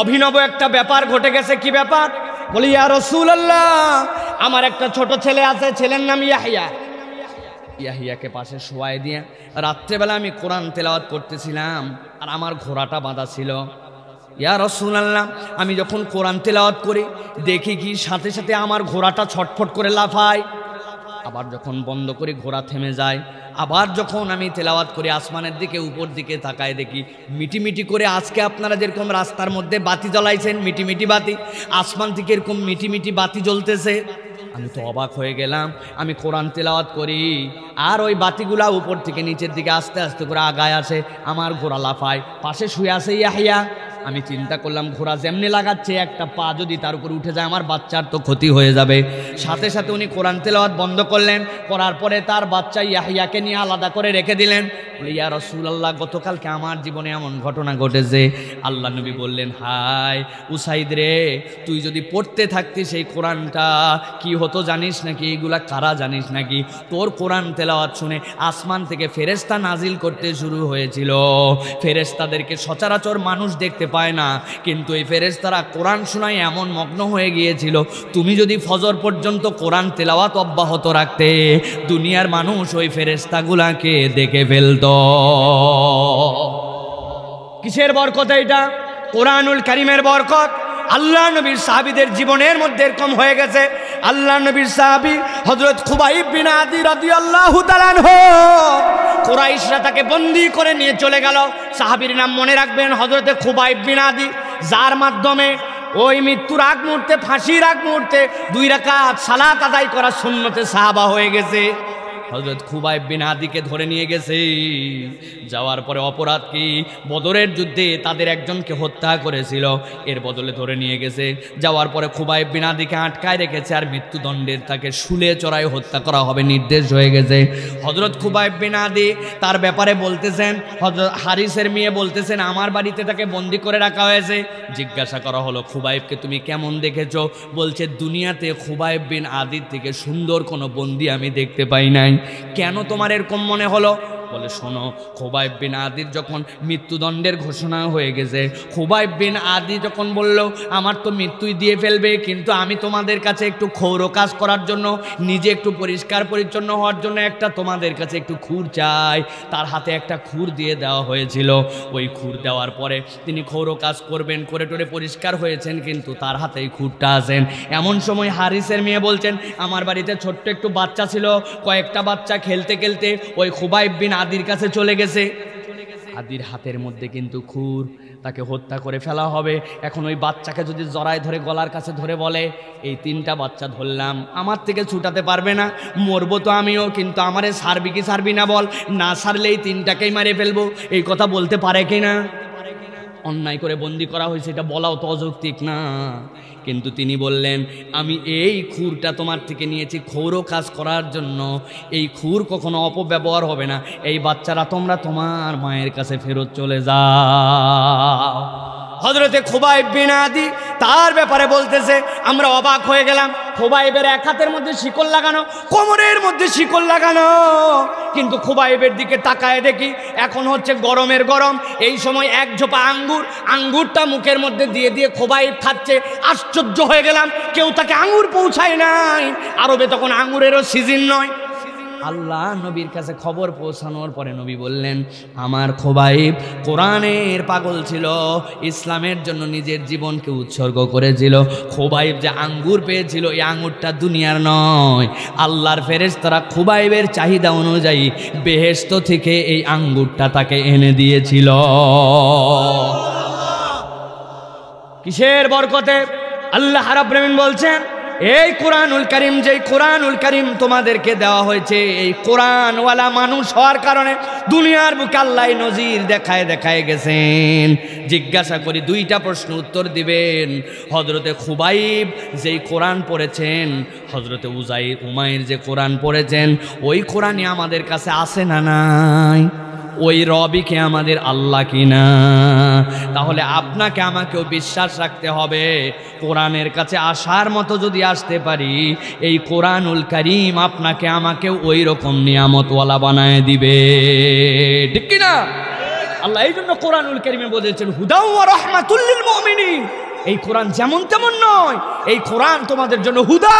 অভিনব একটা ব্যাপার ঘটে গেছে। কি ব্যাপার? বলি ইয়া রাসূলুল্লাহ, আমার একটা ছোট ছেলে আছে, ছেলের নাম ইয়াহিয়া। ইয়াহিয়াকে পাশে শোয়াই দিয়ে রাত্রেবেলা আমি কোরআন তেলাওয়াত করতেছিলাম, আর আমার ঘোড়াটা বাঁধা ছিল। ইয়া রাসূলুল্লাহ, আমি যখন কোরআন তেলাওয়াত করি দেখি কি সাথে সাথে আমার ঘোড়াটা ছটফট করে লাফায়, আবার যখন বন্ধ করি ঘোড়া থেমে যায়, আবার যখন আমি তেলাওয়াত করি আসমানের দিকে উপর দিকে তাকায় দেখি মিটিমিটি করে, আজকে আপনারা যেরকম রাস্তার মধ্যে বাতি জ্বলাইছেন মিটিমিটি বাতি, আসমান থেকে এরকম মিটিমিটি বাতি জ্বলতেছে। আমি তো অবাক হয়ে গেলাম। আমি কোরআন তেলাওয়াত করি আর ওই বাতিগুলা উপর থেকে নিচের দিকে আস্তে আস্তে করে আগায় আসে, আমার ঘোড়া লাফায়, পাশে শুয়ে আছে ইয়াহিয়া। আমি চিন্তা করলাম ঘোড়া যেমনি লাগাচ্ছে একটা পা যদি তার উপর উঠে যায় আমার বাচ্চার তো ক্ষতি হয়ে যাবে। সাথে সাথে উনি কোরআন তেলাওয়াত বন্ধ করলেন, করার পরে তার বাচ্চা ইয়াহিয়াকে নিয়ে আলাদা করে রেখে দিলেন। বলে ইয়া রাসূলুল্লাহ, গতকালকে আমার জীবনে এমন ঘটনা ঘটেছে। আল্লাহ নবী বললেন হায় উসাইদ রে, তুই যদি পড়তে থাকতি সেই কোরআনটা কি হতো জানিস নাকি? এইগুলা কারা জানিস নাকি? তোর কোরআন তেলাওয়াত শুনে আসমান থেকে ফেরেশতা নাজিল করতে শুরু হয়েছিল। ফেরেশতাদেরকে সচরাচর মানুষ দেখতে পায় না, কিন্তু এই ফেরেশতারা কোরআন শোনায় এমন মগ্ন হয়ে গিয়েছিল, তুমি যদি ফজর পর্যন্ত কোরআন তেলাওয়াত অব্যাহত রাখতে দুনিয়ার মানুষ ওই ফেরেশতাগুলাকে দেখে ফেলত। কিসের বরকত এটা? কোরআনুল কারীমের বরকত। আল্লাহ নবীর সাহাবীদের জীবনের মধ্যে এরকম হয়ে গেছে। আল্লাহ নবীর সাহাবী হযরত খুবাইব বিন আদি রাদিয়াল্লাহু তাআলা আনহু, কুরাইশরা তাকে বন্দী করে নিয়ে চলে গেল। সাহাবীর নাম মনে রাখবেন হযরত খুবাইব বিন আদি, যার মাধ্যমে ওই মৃত্যুর আগ মুহূর্তে, ফাঁসির আগ মুহূর্তে 2 রাকাত সালাত আদায় করা সুন্নতে সাহাবা হয়ে গেছে। হযরত খুবাইব বিন আদিকে ধরে নিয়ে গেছে। যাওয়ার পরে অপরাধ কি? বদরের যুদ্ধে তাদের একজনকে হত্যা করেছিল, এর বদলে ধরে নিয়ে গেছে। যাওয়ার পরে খুবাইব বিন আদিকে আটকায় রেখেছে, আর মৃত্যুদণ্ডের তাকে শুলে চড়াই হত্যা করা হবে নির্দেশ হয়ে গেছে। হযরত খুবাইব বিন আদি তার ব্যাপারে বলতেছেন, হযরত হারিসের মেয়ে বলতেছেন আমার বাড়িতে তাকে বন্দি করে রাখা হয়েছে। জিজ্ঞাসা করা হলো খুবাইবকে তুমি কেমন দেখেছো? বলছে দুনিয়াতে খুবাইব বিন আদির থেকে সুন্দর কোনো বন্দি আমি দেখতে পাই নাই। কেন তোমার এরকম মনে হলো? বলে শোনো, খুবাইব বিন আদির যখন মৃত্যুদণ্ডের ঘোষণা হয়ে গেছে, খুবাইব বিন আদি যখন বলল আমার তো মৃত্যুই দিয়ে ফেলবে, কিন্তু আমি তোমাদের কাছে একটু ক্ষৌর কাজ করার জন্য, নিজে একটু পরিষ্কার পরিচ্ছন্ন হওয়ার জন্য একটা তোমাদের কাছে একটু খুর চাই। তার হাতে একটা খুর দিয়ে দেওয়া হয়েছিল। ওই খুর দেওয়ার পরে তিনি ক্ষৌর কাজ করবেন, করে টোরে পরিষ্কার হয়েছেন, কিন্তু তার হাতে এই খুরটা আছেন। এমন সময় হারিসের মেয়ে বলছেন আমার বাড়িতে ছোট্ট একটু বাচ্চা ছিল, কয়েকটা বাচ্চা খেলতে খেলতে ওই খুবাইব বিন আদির কাছে চলে গেছে। আদির হাতের মধ্যে কিন্তু খুর, তাকে হত্যা করে ফেলা হবে। এখন ওই বাচ্চাকে যদি জড়ায় ধরে গলার কাছে ধরে বলে এই 3টা বাচ্চা ধরলাম, আমার থেকে ছুটাতে পারবে না, মরবো তো আমিও, কিন্তু আমারে ছাড়বি কি ছাড়বি না বল, না ছাড়লে এই 3টাকেই মারে ফেলবো, এই কথা বলতে পারে কিনা? অন্যায় করে বন্দি করা হয়েছে, এটা বলাও তো অযৌক্তিক না। কিন্তু তিনি বললেন আমি এই খুরটা তোমার থেকে নিয়েছি ক্ষৌর কাজ করার জন্য, এই খুর কখনো অপব্যবহার হবে না, এই বাচ্চারা তোমরা তোমার মায়ের কাছে ফেরত চলে যাও। হযরতে খুবাইব বিন আদি তার ব্যাপারে বলতেছে। আমরা অবাক হয়ে গেলাম। খুবাইবের এক হাতের মধ্যে শিকল লাগানো, কোমরের মধ্যে শিকল লাগানো, কিন্তু খুবাইবের দিকে তাকায় দেখি এখন হচ্ছে গরমের গরম। এই সময় এক ঝোপা আঙ্গুরটা মুখের মধ্যে দিয়ে দিয়ে খুবাইব খাচ্ছে। আশ্চর্য হয়ে গেলাম, কেউ তাকে আঙ্গুর পৌঁছায় নাই। আরবে তখন আঙ্গুরেরও সিজন নয়। আল্লাহ নবীর কাছে খবর পৌঁছানোর পরে নবী বললেন, আমার খুবাইব কোরআনের পাগল ছিল, ইসলামের জন্য নিজের জীবনকে উৎসর্গ করেছিল। খুবাইব যে আঙ্গুর পেয়েছিল, এই আঙ্গুরটা দুনিয়ার নয়, আল্লাহর ফেরেশতারা খুবাইবের চাহিদা অনুযায়ী বেহেশত থেকে এই আঙ্গুরটা তাকে এনে দিয়েছিল। কিসের বরকতে? আল্লাহ রাব্বুল আলামিন বলছেন, এই কোরআনুল কারীম, যেই কোরআনুল কারীম তোমাদেরকে দেওয়া হয়েছে, এই কোরআনওয়ালা মানুষ হওয়ার কারণে দুনিয়ার বুকে আল্লাহ নজির দেখায় দেখায় গেছেন। জিজ্ঞাসা করি, দুইটা প্রশ্ন উত্তর দিবেন। হযরতে খুবাইব যেই কোরআন পড়েছেন, হযরতে উমাইর যে কোরআন পড়েছেন, ওই কোরআনই আমাদের কাছে আছে না নাই? ওই রবি কে আমাদের আল্লাহ কিনা? তাহলে আপনাকে আমাকেও বিশ্বাস রাখতে হবে, কোরআনের কাছে আসার মতো যদি আসতে পারি, এই কোরআনুল কারীম আপনাকে আমাকেও ওই রকম নিয়ামতওয়ালা বানায় দিবে, ঠিক কিনা? আল্লাহ এই জন্য কোরআনুল কারীমে বলেছেন, হুদা ওয়া রাহমাতুল লিল মুমিনিন। এই কোরআন যেমন তেমন নয়, এই কোরআন তোমাদের জন্য হুদা,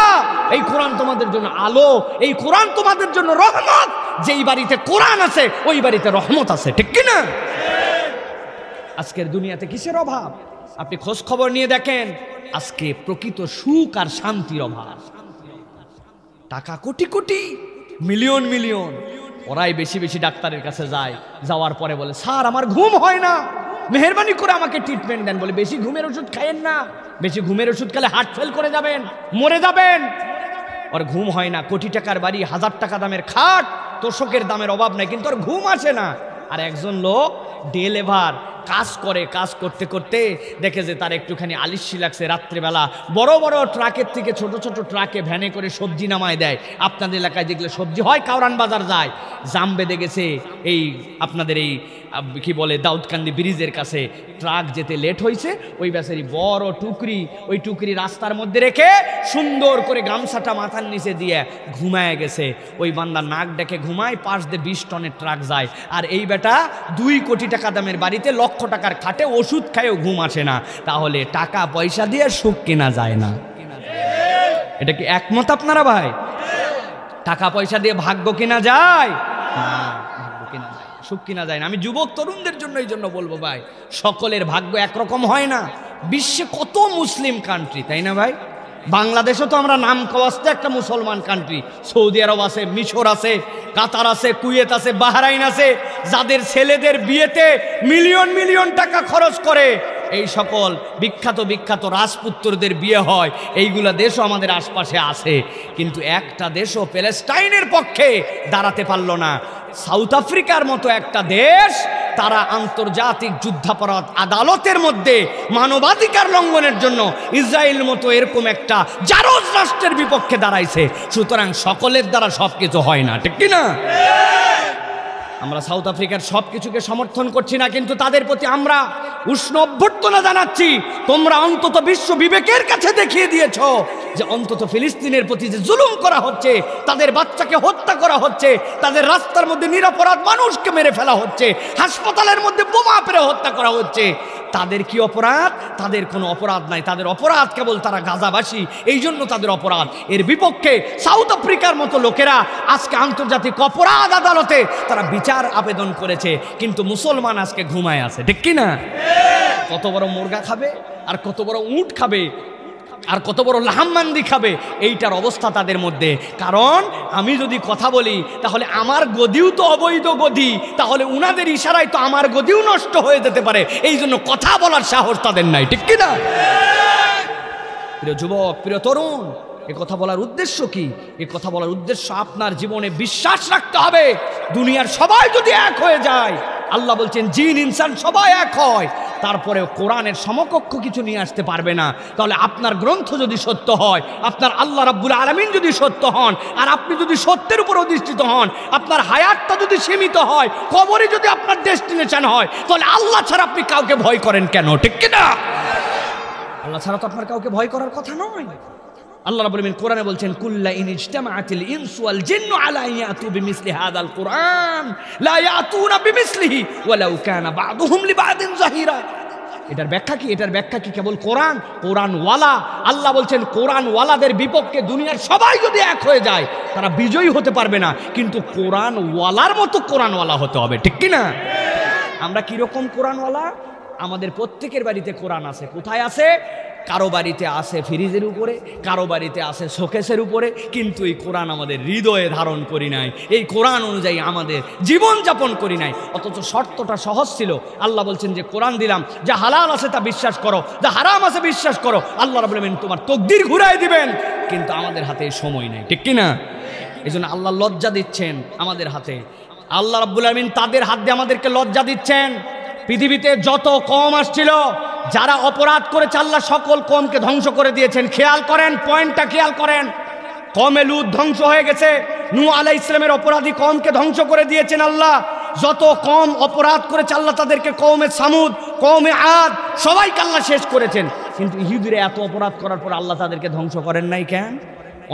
এই কোরআন তোমাদের জন্য আলো, এই কোরআন তোমাদের জন্য রহমত। যেই বাড়িতে কোরআন আছে ওই বাড়িতে রহমত আছে, ঠিক কিনা? আজকের দুনিয়াতে কিসের অভাব? আপনি খোঁজ খবর নিয়ে দেখেন, আজকে প্রকৃত সুখ আর শান্তির অভাব। টাকা কোটি কোটি, মিলিয়ন মিলিয়ন, ওরাই বেশি বেশি ডাক্তারের কাছে যায়, যাওয়ার পরে বলে, স্যার আমার ঘুম হয় না, মেহেরবানি করে আমাকে ট্রিটমেন্ট দেন। বলে, বেশি ঘুমের ওষুধ খাইয়েন না, বেশি ঘুমের ওষুধ খেলে হার্ট ফেল করে যাবেন, মরে যাবেন। ওর ঘুম হয় না, কোটি টাকার বাড়ি, 1000 টাকা দামের খাট, তোষকের দামের অভাব নাই, কিন্তু ওর ঘুম আসে না। আর একজন লোক ডে লেবার কাজ করে, কাজ করতে করতে দেখে যে তার একটুখানি আলিস্যি লাগছে, রাত্রিবেলা বড় বড় ট্রাকের থেকে ছোট ছোট ট্রাকে ভ্যানে করে সবজি নামায় দেয়। আপনাদের এলাকায় যেগুলো সবজি হয়, কাউরান বাজার যায়, জাম বেঁধে গেছে এই আপনাদের এই কি বলে দাউদকান্দি ব্রিজের কাছে, ট্রাক যেতে লেট হয়েছে, ওই বেচারি বড় টুকরি, ওই টুকরি রাস্তার মধ্যে রেখে সুন্দর করে গামছাটা মাথার নিচে দিয়ে ঘুমায় গেছে। ওই বান্দা নাক ডেকে ঘুমায়, পাশ দিয়ে 20 টনের ট্রাক যায়, আর এই বেটা 2 কোটি টাকা দামের বাড়িতে লক্ষ টাকার খাটে ওষুধ খায়ও ঘুম আসে না। তাহলে টাকা পয়সা দিয়ে সুখ কেনা যায় না? এটা কি একমত আপনারা ভাই? টাকা পয়সা দিয়ে ভাগ্য কেনা যায় না, ভাগ্য কেনা যায়, সুখ কিনা যায় না। আমি যুবক তরুণদের জন্য এই জন্য বলবো ভাই, সকলের ভাগ্য একরকম হয় না। বিশ্বে কত মুসলিম কান্ট্রি, তাই না ভাই? বাংলাদেশও তো আমরা নাম কওয়াস্তে একটা মুসলমান কান্ট্রি। সৌদি আরব আছে, মিশর আছে, কাতার আছে, কুয়েত আছে, বাহরাইন আছে, যাদের ছেলেদের বিয়েতে মিলিয়ন মিলিয়ন টাকা খরচ করে। এই সকল বিখ্যাত বিখ্যাত রাজপুত্রদের বিয়ে হয়, এইগুলা দেশও আমাদের আশপাশে আছে। কিন্তু একটা দেশও প্যালেস্টাইনের পক্ষে দাঁড়াতে পারল না। সাউথ আফ্রিকার মতো একটা দেশ, তারা আন্তর্জাতিক যুদ্ধাপরাধ আদালতের মধ্যে মানবাধিকার লঙ্ঘনের জন্য ইসরায়েল মতো এরকম একটা জারজ রাষ্ট্রের বিপক্ষে দাঁড়াইছে। সুতরাং সকলের দ্বারা সবকিছু হয় না, ঠিক কিনা? আমরা সাউথ আফ্রিকার সব কিছুকে সমর্থন করছি না, কিন্তু তাদের প্রতি আমরা উষ্ণ অভ্যর্থনা জানাচ্ছি। তোমরা অন্তত বিশ্ব বিবেকের কাছে দেখিয়ে দিয়েছ যে অন্তত ফিলিস্তিনের প্রতি যে জুলুম করা হচ্ছে, তাদের বাচ্চাকে হত্যা করা হচ্ছে, তাদের রাস্তার মধ্যে নিরপরাধ মানুষকে মেরে ফেলা হচ্ছে, হাসপাতালের মধ্যে বোমা পেরে হত্যা করা হচ্ছে, তাদের কি অপরাধ? তাদের কোনো অপরাধ নাই। তাদের অপরাধ কেবল তারা গাজাবাসী, এই জন্য তাদের অপরাধ। এর বিপক্ষে সাউথ আফ্রিকার মতো লোকেরা আজকে আন্তর্জাতিক অপরাধ আদালতে তারা বিচার আবেদন করেছে, কিন্তু মুসলমান আজকে ঘুমায় আছে, ঠিক কিনা? কত বড় মুরগা খাবে, আর কত বড় উট খাবে, আর কত বড় লাহামমান্দি খাবে, এইটার অবস্থা তাদের মধ্যে। কারণ আমি যদি কথা বলি তাহলে আমার গদিও তো অবৈধ গদি, তাহলে উনাদের ইশারায় তো আমার গদিও নষ্ট হয়ে যেতে পারে। এই জন্য কথা বলার সাহস তাদের নাই, ঠিক কিনা? প্রিয় যুবক, প্রিয় তরুণ, এ কথা বলার উদ্দেশ্য কি? এ কথা বলার উদ্দেশ্য আপনার জীবনে বিশ্বাস রাখতে হবে, দুনিয়ার সবাই যদি এক হয়ে যায়, আল্লাহ বলছেন জিন ইনসান সবাই এক হয়, তারপরেও কোরআনের সমকক্ষ কিছু নিয়ে আসতে পারবে না। তাহলে আপনার গ্রন্থ যদি সত্য হয়, আপনার আল্লাহ রাব্বুল আলামিন যদি সত্য হন, আর আপনি যদি সত্যের উপর অধিষ্ঠিত হন, আপনার হায়াতটা যদি সীমিত হয়, কবরে যদি আপনার ডেস্টিনেশন হয়, তাহলে আল্লাহ ছাড়া আপনি কাউকে ভয় করেন কেন, ঠিক কিনা? আল্লাহ ছাড়া তো আপনার কাউকে ভয় করার কথা নয়। আল্লাহ রাব্বুল আলামিন কোরআনে বলছেন, কুল্লা ইন ইজতামাআতিল ইনসু ওয়াল জিন্নু আলা ইয়াতু বিমিসলি হাযাল কুরআন লা ইয়াতুনা বিমিসলিহি ওয়ালাউ কানা বা'দুহুম লিবা'দিন যাহিরা। এটার ব্যাখ্যা কি? এটার ব্যাখ্যা কি? কেবল কোরআনওয়ালা। আল্লাহ বলছেন কোরআনওয়ালাদের বিপক্ষে দুনিয়ার সবাই যদি এক হয়ে যায় তারা বিজয়ী হতে পারবে না, কিন্তু কোরআনওয়ালার মতো কোরআনওয়ালা হতে হবে, ঠিক কি না? আমরা কিরকম কোরআনওয়ালা? আমাদের প্রত্যেকের বাড়িতে কোরআন আছে। কোথায় আছে? কারো বাড়িতে আছে ফ্রিজের উপরে, কারো বাড়িতে আছে শোকেসের উপরে, কিন্তু এই কোরআন আমাদের হৃদয়ে ধারণ করি নাই, এই কোরআন অনুযায়ী আমাদের জীবন যাপন করি নাই। অথচ শর্তটা সহজ ছিল। আল্লাহ বলছেন যে কোরআন দিলাম, যা হালাল আছে তা বিশ্বাস করো, যা হারাম আছে বিশ্বাস করো, আল্লাহ রাব্বুল আলামিন তোমার তকদির ঘুরাই দিবেন। কিন্তু আমাদের হাতে সময় নেই, ঠিক কি না? এই জন্য আল্লাহ লজ্জা দিচ্ছেন আমাদের হাতে। আল্লাহ রাব্বুল আলামিন তাদের হাত দিয়ে আমাদেরকে লজ্জা দিচ্ছেন। পৃথিবীতে যত কওম আসছিল, যারা অপরাধ করেছে আল্লাহ সকল কওমকে ধ্বংস করে দিয়েছেন। খেয়াল করেন, পয়েন্টটা খেয়াল করেন। কওমে লূত ধ্বংস হয়ে গেছে, নূহ আলাইহিস সালামের অপরাধী কওমকে ধ্বংস করে দিয়েছেন আল্লাহ। যত কওম অপরাধ করেছে আল্লাহ তাদেরকে কওমে সামুদ, কওমে আদ সবাইকে আল্লাহ শেষ করেছেন। কিন্তু ইহুদিরা এত অপরাধ করার পর আল্লাহ তাদেরকে ধ্বংস করেন নাই কেন?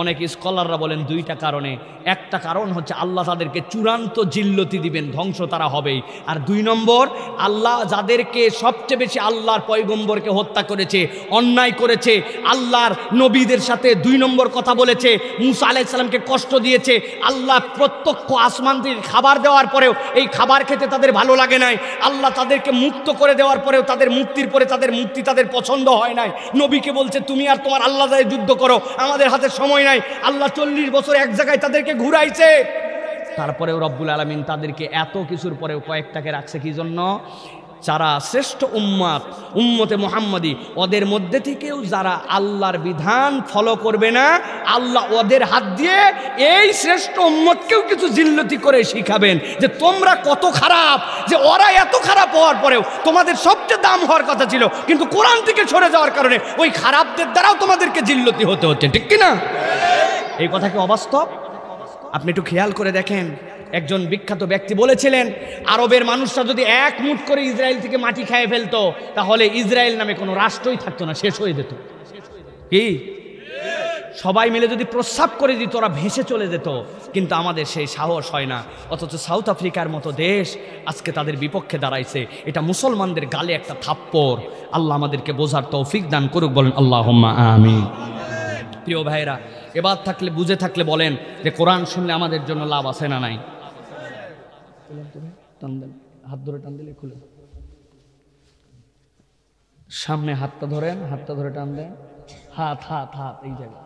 অনেক স্কলাররা বলেন দুইটা কারণে। একটা কারণ হচ্ছে আল্লাহ তাদেরকে চূড়ান্ত জিল্লতি দিবেন, ধ্বংস তারা হবেই। আর দুই নম্বর, আল্লাহ যাদেরকে সবচেয়ে বেশি আল্লাহর পয়গম্বরকে হত্যা করেছে, অন্যায় করেছে, আল্লাহর নবীদের সাথে দুই নম্বর কথা বলেছে, মুসা আলাইহিস সালামকে কষ্ট দিয়েছে, আল্লাহ প্রত্যক্ষ আসমান থেকে খাবার দেওয়ার পরেও এই খাবার খেতে তাদের ভালো লাগে নাই, আল্লাহ তাদেরকে মুক্ত করে দেওয়ার পরেও তাদের মুক্তির পরে তাদের মুক্তি তাদের পছন্দ হয় নাই। নবীকে বলছে তুমি আর তোমার আল্লাহ যায় যুদ্ধ করো, আমাদের হাতে সময় নাই। আল্লাহ 40 বছর এক জায়গায় তাদেরকে ঘুরাইছে। তারপরেও রব্বুল আলামিন তাদেরকে এত কিছুর পরেও কয়েকটাকে রাখছে কি জন্য? যারা শ্রেষ্ঠ উম্মত, উম্মতে মুহাম্মাদি, ওদের মধ্যে থেকেও যারা আল্লাহর বিধান ফলো করবে না, আল্লাহ ওদের হাত দিয়ে এই শ্রেষ্ঠ উম্মতকেও কিছু জিল্লতি করে শিখাবেন যে তোমরা কত খারাপ, যে ওরা এত খারাপ হওয়ার পরেও তোমাদের সবচেয়ে দাম হওয়ার কথা ছিল, কিন্তু কোরআন থেকে সরে যাওয়ার কারণে ওই খারাপদের দ্বারাও তোমাদেরকে জিল্লতি হতে হচ্ছে, ঠিক কিনা? এই কথা কি অবাস্তব? আপনি একটু খেয়াল করে দেখেন। একজন বিখ্যাত ব্যক্তি বলেছিলেন, আরবের মানুষরা যদি এক মুঠ করে ইসরায়েল থেকে মাটি খেয়ে ফেলতো তাহলে ইসরায়েল নামে কোনো রাষ্ট্রই থাকতো না, শেষ হয়ে যেত। কি সবাই মিলে যদি প্রস্রাব করে দিত ওরা ভেসে চলে যেত। কিন্তু আমাদের সেই সাহস হয় না। অথচ সাউথ আফ্রিকার মতো দেশ আজকে তাদের বিপক্ষে দাঁড়াইছে। এটা মুসলমানদের গালে একটা থাপ্পড়। আল্লাহ আমাদেরকে বোঝার তৌফিক দান করুক, বলেন আল্লাহুম্মা আমিন। প্রিয় ভাইরা, এবার থাকলে বুঝে থাকলে বলেন যে কোরআন শুনলে আমাদের জন্য লাভ আছে না নাই? হাত ধরে টান দিলে খুলে, সামনে হাতটা ধরেন, হাতটা ধরে টান দেন, হাত হাত হাত এই জায়গায়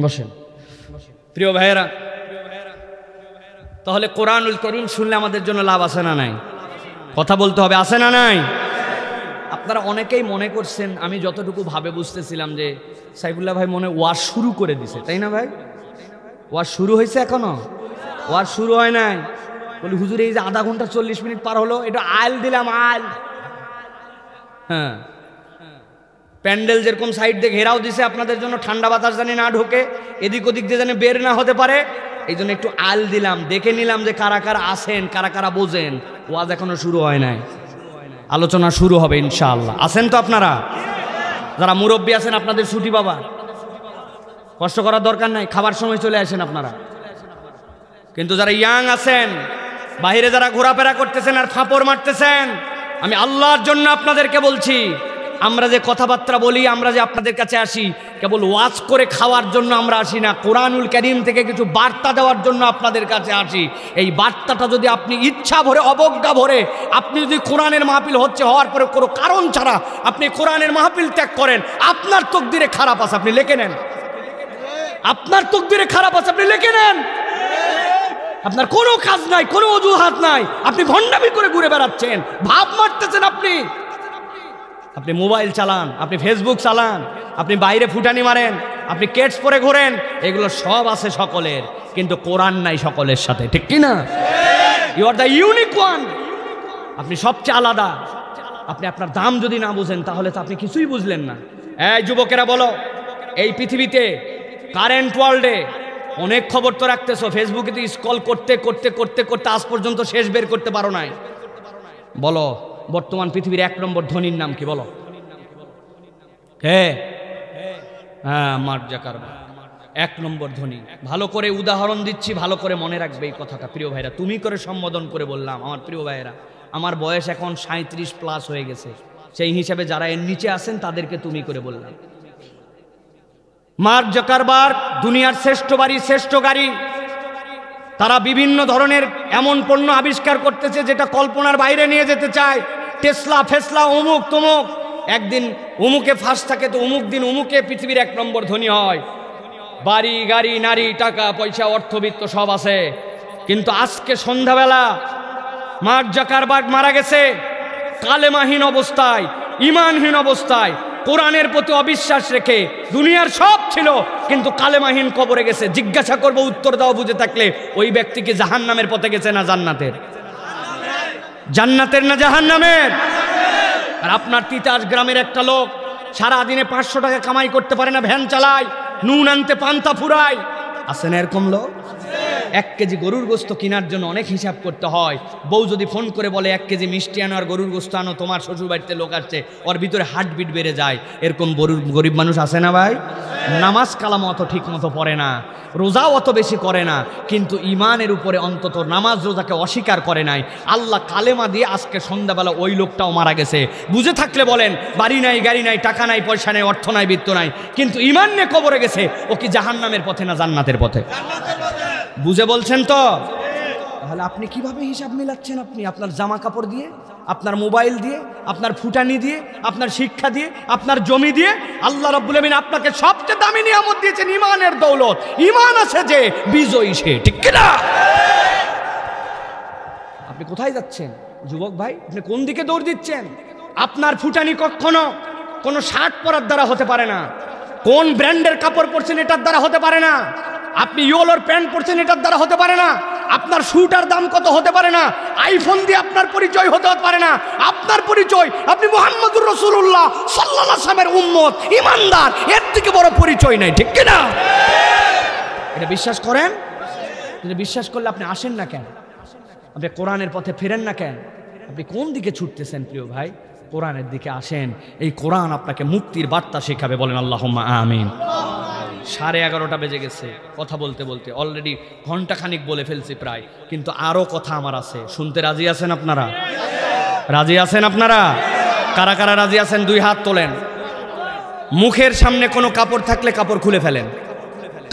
বসেন। প্রিয় ভাইয়েরা, তাহলে কোরআনুল কারীম শুনলে আমাদের জন্য লাভ আছে না নাই? কথা বলতে হবে, আছে না নাই? আপনারা অনেকেই মনে করছেন, আমি যতটুকু ভাবে বুঝতেছিলাম যে সাইফুল্লাহ ভাই মনে ওয়াজ শুরু করে দিছে, তাই না ভাই? ওয়াজ শুরু হয়েছে? এখনো ওয়াজ শুরু হয় নাই। বলি হুজুর এই যে আধা ঘন্টা 40 মিনিট পার হলো, এটা আইল দিলাম, আইল। হ্যাঁ, প্যান্ডেল যেরকম সাইড দিয়ে ঘেরাও দিছে আপনাদের জন্য, ঠান্ডা বাতাস জানি না ঢোকে, এদিক ওদিক দিয়ে জানি বের না হতে পারে, এই জন্য একটু আইল দিলাম, দেখে নিলাম যে কারা কারা আসেন, কারা কারা বোঝেন। ওয়াজ এখনো শুরু হয় নাই, আলোচনা শুরু হবে ইনশাআল্লাহ। আছেন তো আপনারা? যারা মুরব্বী আছেন আপনাদের ছুটি বাবা, কষ্ট করার দরকার নাই, খাবার সময় চলে আসেন আপনারা। কিন্তু যারা ইয়াং আছেন, বাইরে যারা ঘোরাফেরা করতেছেন আর ফাঁপড় মারতেছেন, আমি আল্লাহর জন্য আপনাদেরকে বলছি, আমরা যে কথাবার্তা বলি, আমরা যে আপনাদের কাছে আসি, কেবল ওয়াজ করে খাওয়ার জন্য আমরা আসি না, কোরআনুল কারীম থেকে কিছু বার্তা দেওয়ার জন্য আপনাদের কাছে আসি। এই বার্তাটা যদি আপনি ইচ্ছা ভরে, অবজ্ঞা ভরে, আপনি যদি কোরআনের মাহফিল হওয়ার পরে কোনো কারণ ছাড়া আপনি কোরআনের মাহফিল ত্যাগ করেন, আপনার তকদিরে খারাপ আছে, আপনি লিখে নেন। আপনার তকদিরে খারাপ আছে, আপনি লিখে নেন। আপনার কোনো কাজ নাই, কোনো অজুহাত নাই, আপনি ভণ্ডামি করে ঘুরে বেড়াচ্ছেন, ভাব মারতেছেন। আপনি মোবাইল চালান, আপনি ফেসবুক চালান, আপনি বাইরে ফুটানি মারেন, আপনি কেটস পরে ঘোরেন, এগুলো সব আছে সকলের, কিন্তু কোরআন নাই সকলের সাথে, ঠিক কি না? You are the unique one. আপনি সবচেয়ে আলাদা। আপনি আপনার দাম যদি না বুঝেন তাহলে তো আপনি কিছুই বুঝলেন না। এই যুবকেরা বলো, এই পৃথিবীতে কারেন্ট ওয়ার্ল্ডে অনেক খবর তো রাখতেছো, ফেসবুকে তো স্ক্রল করতে করতে করতে করতে আজ পর্যন্ত শেষ বের করতে পারো নাই। বলো বর্তমান পৃথিবীর 1 নম্বর ধনীর নাম কি বলো? হ্যাঁ, মার্ক জাকারবার্গ 1 নম্বর ধনী। ভালো করে উদাহরণ দিচ্ছি, ভালো করে মনে রাখবে এই কথাটা প্রিয় ভাইরা। তুমি করে সম্বোধন করে বললাম আমার প্রিয় ভাইরা। আমার বয়স এখন 37+ হয়ে গেছে, সেই হিসাবে যারা এর নিচে আছেন তাদেরকে তুমি করে বললাম। মার্ক জাকারবার্গ দুনিয়ার শ্রেষ্ঠ বাড়ি, শ্রেষ্ঠ গাড়ি, তারা বিভিন্ন ধরনের এমন পণ্য আবিষ্কার করতেছে যেটা কল্পনার বাইরে নিয়ে যেতে চায়। টেসলা ফেসলা অমুক তমুক, একদিন অমুকে ফার্স্ট থাকে তো অমুক দিন অমুকে পৃথিবীর 1 নম্বর ধনী হয়। বাড়ি গাড়ি নারী টাকা পয়সা অর্থবিত্ত সব আছে। কিন্তু আজকে সন্ধ্যাবেলা মার্ক জাকারবার্গ মারা গেছে কালেমাহীন অবস্থায়, ইমানহীন অবস্থায়, কোরআনের প্রতি অবিশ্বাস রেখে। দুনিয়ার সব ছিল কিন্তু কালেমাহীন কবরে গেছে। জিজ্ঞাসা করবো, উত্তর দাও বুঝে থাকলে, ওই ব্যক্তি কি জাহান্নামের পথে গেছে না জান্নাতের? জান্নাতের না জাহান্নামের? আর আপনার তিতাস গ্রামের একটা লোক সারাদিনে 500 টাকা কামাই করতে পারে না, ভ্যান চালায়, নুন আনতে পান্তা ফুরায়। আছে না এরকম লোক? 1 কেজি গরুর গোস্ত কেনার জন্য অনেক হিসাব করতে হয়। বউ যদি ফোন করে বলে 1 কেজি মিষ্টি আনো আর গরুর গোস্ত আনো, তোমার শ্বশুর বাড়িতে লোক আসছে, ওর ভিতরে হার্টবিট বেড়ে যায়। এরকম গরিব মানুষ আছে না ভাই? নামাজ কালাম অত ঠিক মতো পড়ে না, রোজাও অত বেশি করে না, কিন্তু ইমানের উপরে অন্তত নামাজ রোজাকে অস্বীকার করে নাই। আল্লাহ কালেমা দিয়ে আজকে সন্ধ্যাবেলা ওই লোকটাও মারা গেছে। বুঝে থাকলে বলেন, বাড়ি নাই গাড়ি নাই টাকা নাই পয়সা নাই অর্থ নাই বৃত্ত নাই, কিন্তু ইমান নিয়ে কবরে গেছে। ও কি জাহান্নামের পথে না জান্নাতের পথে? বুঝে বলছেন তো? তাহলে আপনি কিভাবে হিসাব মিলাচ্ছেন? আপনি আপনার জামা কাপড় দিয়ে, আপনার মোবাইল দিয়ে, আপনার ফুটানি দিয়ে, আপনার শিক্ষা দিয়ে, আপনার জমি দিয়ে। আল্লাহ রাব্বুল আমিন আপনাকে সবচেয়ে দামি নিয়ামত দিয়েছেন ইমানের দৌলত। ইমান আছে যে বিজয়ী সে, ঠিক কিনা? আপনি কোথায় যাচ্ছেন যুবক ভাই? আপনি কোন দিকে দৌড় দিচ্ছেন? আপনার ফুটানি কখনো কোনো শার্ট পরার দ্বারা হতে পারে না, কোন ব্র্যান্ডের কাপড় পরছেন এটার দ্বারা হতে পারে না, আপনি ইয়েলোর প্যান্ট পরছেন এটার দ্বারা হতে পারে না, আপনার শুটার দাম কত হতে পারে না, আইফোন দিয়ে আপনার পরিচয় হতে পারে না। আপনার পরিচয় আপনি মুহাম্মদুর রাসূলুল্লাহ সাল্লাল্লাহু আলাইহি ওয়াসাল্লামের উম্মত, ইমানদার, এর থেকে বড় পরিচয় নাই, ঠিক কি না? এটা বিশ্বাস করেন? যদি বিশ্বাস করলে আপনি আসেন না কেন? আপনি কোরআনের পথে ফেরেন না কেন? আপনি কোন দিকে ছুটতেছেন প্রিয় ভাই? কোরআনের দিকে আসেন। এই কোরআন আপনাকে মুক্তির বার্তা শেখাবে। বলেন আল্লাহুম্মা আমিন। 11:30 বেজে গেছে। কথা বলতে বলতে অলরেডি ঘন্টাখানিক বলে ফেলছি প্রায়, কিন্তু আরো কথা আমার আছে। শুনতে রাজি আছেন আপনারা? রাজি আছেন আপনারা? কারা কারা রাজি আছেন 2 হাত তোলেন। মুখের সামনে কোনো কাপড় থাকলে কাপড় খুলে ফেলেন।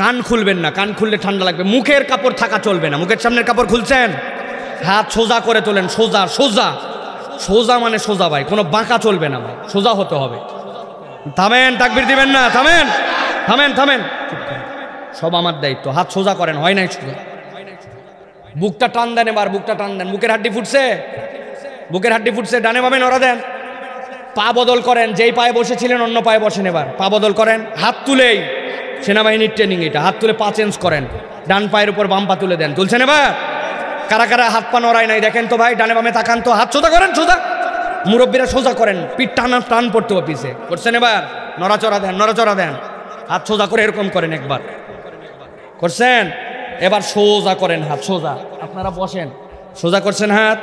কান খুলবেন না, কান খুললে ঠান্ডা লাগবে। মুখের কাপড় থাকা চলবে না। মুখের সামনের কাপড় খুলছেন, হাত সোজা করে তোলেন। সোজা সোজা সোজা মানে সোজা ভাই, কোনো বাঁকা চলবে না ভাই, সোজা হতে হবে। থামেন, তাকবীর দিবেন না, থামেন থামেন থামেন, সব আমার দায়িত্ব। হাত সোজা করেন, হয় নাই সোজা। বুকটা টান দেন, এবার বুকটা টান দেন। বুকের হাড্ডি ফুটছে, বুকের হাড্ডি ফুটছে, ডানে বামে নড়া দেন। পা বদল করেন, যেই পায়ে বসেছিলেন অন্য পায়ে বসেন। এবার পা বদল করেন, হাত তুলেই, সেনাবাহিনীর ট্রেনিং এটা, হাত তুলে পা চেঞ্জ করেন। ডান পায়ের উপর বাম পা তুলে দেন। তুলছেন? এবার কারা কারা হাত পা নড়ায় নাই দেখেন তো ভাই, ডানে বামে তাকান তো। হাত সোজা করেন, সোজা। মুরব্বীরা সোজা করেন, পিঠ টান পড়তে হবে পিছে। করছেন? এবার নড়াচড়া দেন, নড়াচড়া দেন। হাত সোজা করে এরকম করেন একবার। করছেন? এবার সোজা করেন, হাত সোজা। আপনারা বসেন, সোজা করছেন, হাত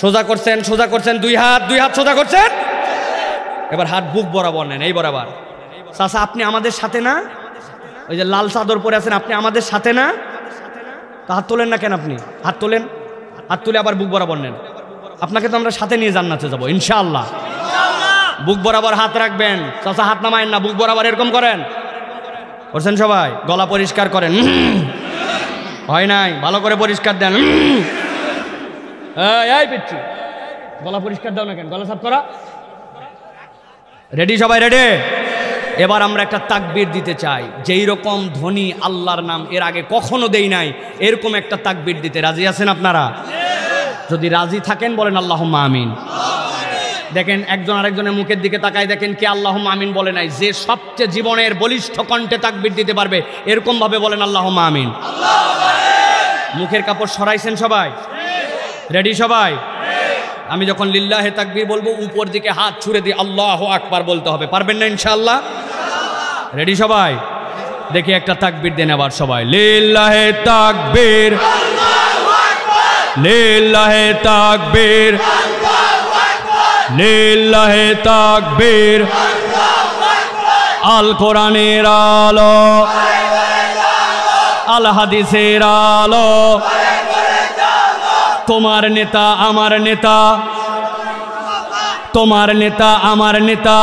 সোজা করছেন, সোজা করছেন, 2 হাত সোজা করছেন। এবার হাত বুক বরাবর নেন, এই বরাবর। চাচা আপনি আমাদের সাথে না? ওই যে লাল চাদর পরে আছেন, আপনি আমাদের সাথে না? তা হাত তোলেন না কেন? আপনি হাত তোলেন, হাত তুলে আবার বুক বরাবর নেন। আপনাকে তো আমরা সাথে নিয়ে জান্নাতে যাবো ইনশাআল্লাহ। বুক বরাবর হাত রাখবেন। চাচা হাত নামায়েন না, বুক বরাবর এরকম করেন। করছেন সবাই? গলা পরিষ্কার করেন। হয় নাই, ভালো করে পরিষ্কার দেন। এই পিচ্ছি, গলা পরিষ্কার দাও না কেন? গলা সাফ করা। রেডি সবাই? রেডি? এবার আমরা একটা তাকবীর দিতে চাই। যেই রকম ধ্বনি আল্লাহর নাম এর আগে কখনো দেই নাই, এরকম একটা তাকবীর দিতে রাজি আছেন আপনারা? যদি রাজি থাকেন বলেন আল্লাহুম্মা আমিন। দেখেন একজন আরেকজনের মুখের দিকে তাকায় দেখেন কে আল্লাহুম্মা আমিন বলে নাই। যে সবচেয়ে জীবনের বলিষ্ঠ কণ্ঠে তাকবীর দিতে পারবে এরকম ভাবে বলেন আল্লাহুম্মা আমিন। মুখের কাপড় সরাইছেন সবাই? রেডি সবাই? আমি যখন লিল্লাহে তাকবীর বলবো উপর দিকে হাত ছুড়ে দিয়ে আল্লাহু আকবার বলতে হবে। পারবেন না ইনশাআল্লাহ? রেডি সবাই? দেখি একটা তাকবীর দেন আবার সবাই। লিল্লাহে তাকবীর, আল্লাহু আকবার, লিল্লাহে তাকবীর, আল্লাহু লিল্লাহে তাকবীর, আল কোরআনের আলো, আল হাদিসের আলো, তোমার নেতা আমার নেতা, তোমার নেতা আমার নেতা,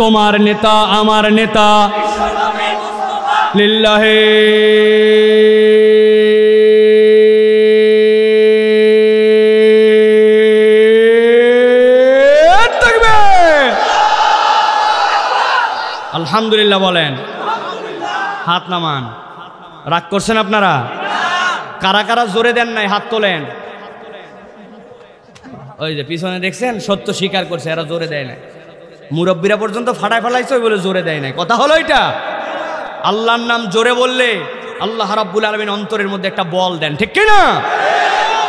তোমার নেতা আমার নেতা, লিল্লাহে তাকবীর। আলহামদুলিল্লাহ বলেন, হাত নামান। রাগ করছেন আপনারা? কারা কারা জোরে দেন নাই হাত তোলেন। ওই যে পিছনে দেখছেন সত্য স্বীকার করছে, এরা জোরে দেয় নাই। মুরব্বীরা পর্যন্ত ফাটায় ফেলাইছে বলে জোরে দেয় নাই। কথা হলো এটা। আল্লাহর নাম জোরে বললে আল্লাহ রাব্বুল আলামিন অন্তরের মধ্যে একটা বল দেন, ঠিক কি না?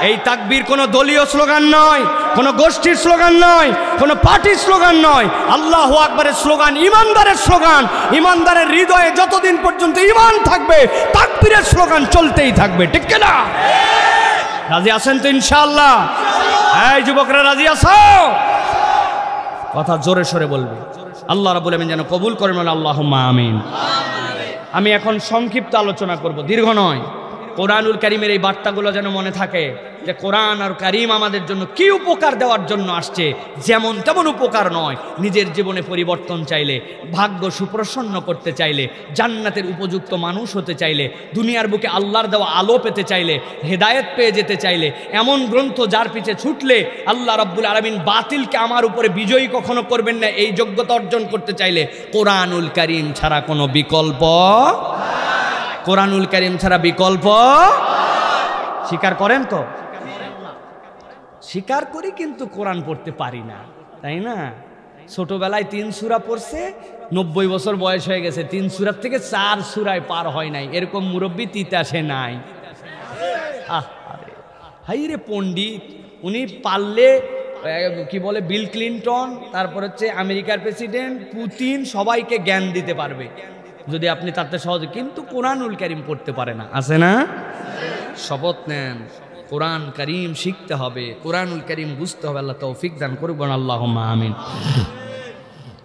এই তাকবীর কোনো দলীয় স্লোগান নয়, কোনো গোষ্ঠীর স্লোগান নয়, কোনো পার্টির স্লোগান নয়। আল্লাহু আকবারের স্লোগান ইমানদারের স্লোগান। ইমানদারের হৃদয়ে যতদিন পর্যন্ত ইমান থাকবে তাকবীরের স্লোগান চলতেই থাকবে, ঠিক কি না? রাজি আছেন তো ইনশাআল্লাহ? এই যুবকরা রাজি আছো? কথা জোরে সরে বলবে। আল্লাহ রাব্বুল আলামিন যেন কবুল করেন, আল্লাহুম্মা আমিন। আমি এখন সংক্ষিপ্ত আলোচনা করব, দীর্ঘ নয়। কোরআনুল কারীমের এই বার্তাগুলো যেন মনে থাকে যে কোরআন আর কারীম আমাদের জন্য কি উপকার দেওয়ার জন্য আসছে, যেমন তেমন উপকার নয়। নিজের জীবনে পরিবর্তন চাইলে, ভাগ্য সুপ্রসন্ন করতে চাইলে, জান্নাতের উপযুক্ত মানুষ হতে চাইলে, দুনিয়ার বুকে আল্লাহর দেওয়া আলো পেতে চাইলে, হেদায়েত পেয়ে যেতে চাইলে, এমন গ্রন্থ যার পিছে ছুটলে আল্লাহ রাব্বুল আলামিন বাতিলকে আমার উপরে বিজয়ী কখনো করবেন না, এই যোগ্যতা অর্জন করতে চাইলে কোরআনুল কারীম ছাড়া কোনো বিকল্প, কোরআনুল কারীম ছাড়া বিকল্প। স্বীকার করেন তো? স্বীকার করি, কিন্তু কোরআন পড়তে পারি না, তাই না? ছোটবেলায় 3 সূরা পড়ছে, 90 বছর বয়স হয়ে গেছে, 3 সূরার থেকে 4 সূরায় পার হয় নাই, এরকম মুরব্বী তিতাসে নাই। হাই রে পণ্ডিত, উনি পারলে কি বলে বিল ক্লিনটন, তারপর হচ্ছে আমেরিকার প্রেসিডেন্ট পুতিন, সবাইকে জ্ঞান দিতে পারবে যদি আপনি তাতে সহজে, কিন্তু কোরআনুল কারীম পড়তে পারে না। আছে না? শপথ নেন, কোরআন কারীম শিখতে হবে, কোরআনুল কারীম বুঝতে হবে। আল্লাহ তৌফিক দান করুন, আল্লাহুম্মা আমিন।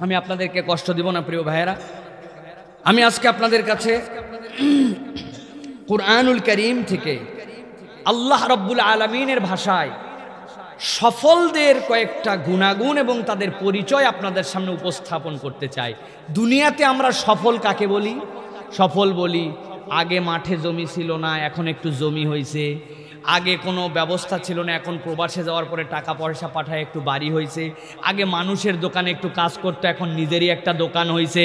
আমি আপনাদেরকে কষ্ট দিব না প্রিয় ভাইয়েরা। আমি আজকে আপনাদের কাছে কোরআনুল কারীম থেকে আল্লাহ রাব্বুল আলামিনের ভাষায় সফলদের কয়েকটা গুণাগুণ এবং তাদের পরিচয় আপনাদের সামনে উপস্থাপন করতে চাই। দুনিয়াতে আমরা সফল কাকে বলি? সফল বলি আগে মাঠে জমি ছিল না, এখন একটু জমি হয়েছে। আগে কোনো ব্যবস্থা ছিল না, এখন প্রবাসে যাওয়ার পরে টাকা পয়সা পাঠায় একটু বাড়ি হয়েছে। আগে মানুষের দোকানে একটু কাজ করতো, এখন নিজেরই একটা দোকান হয়েছে।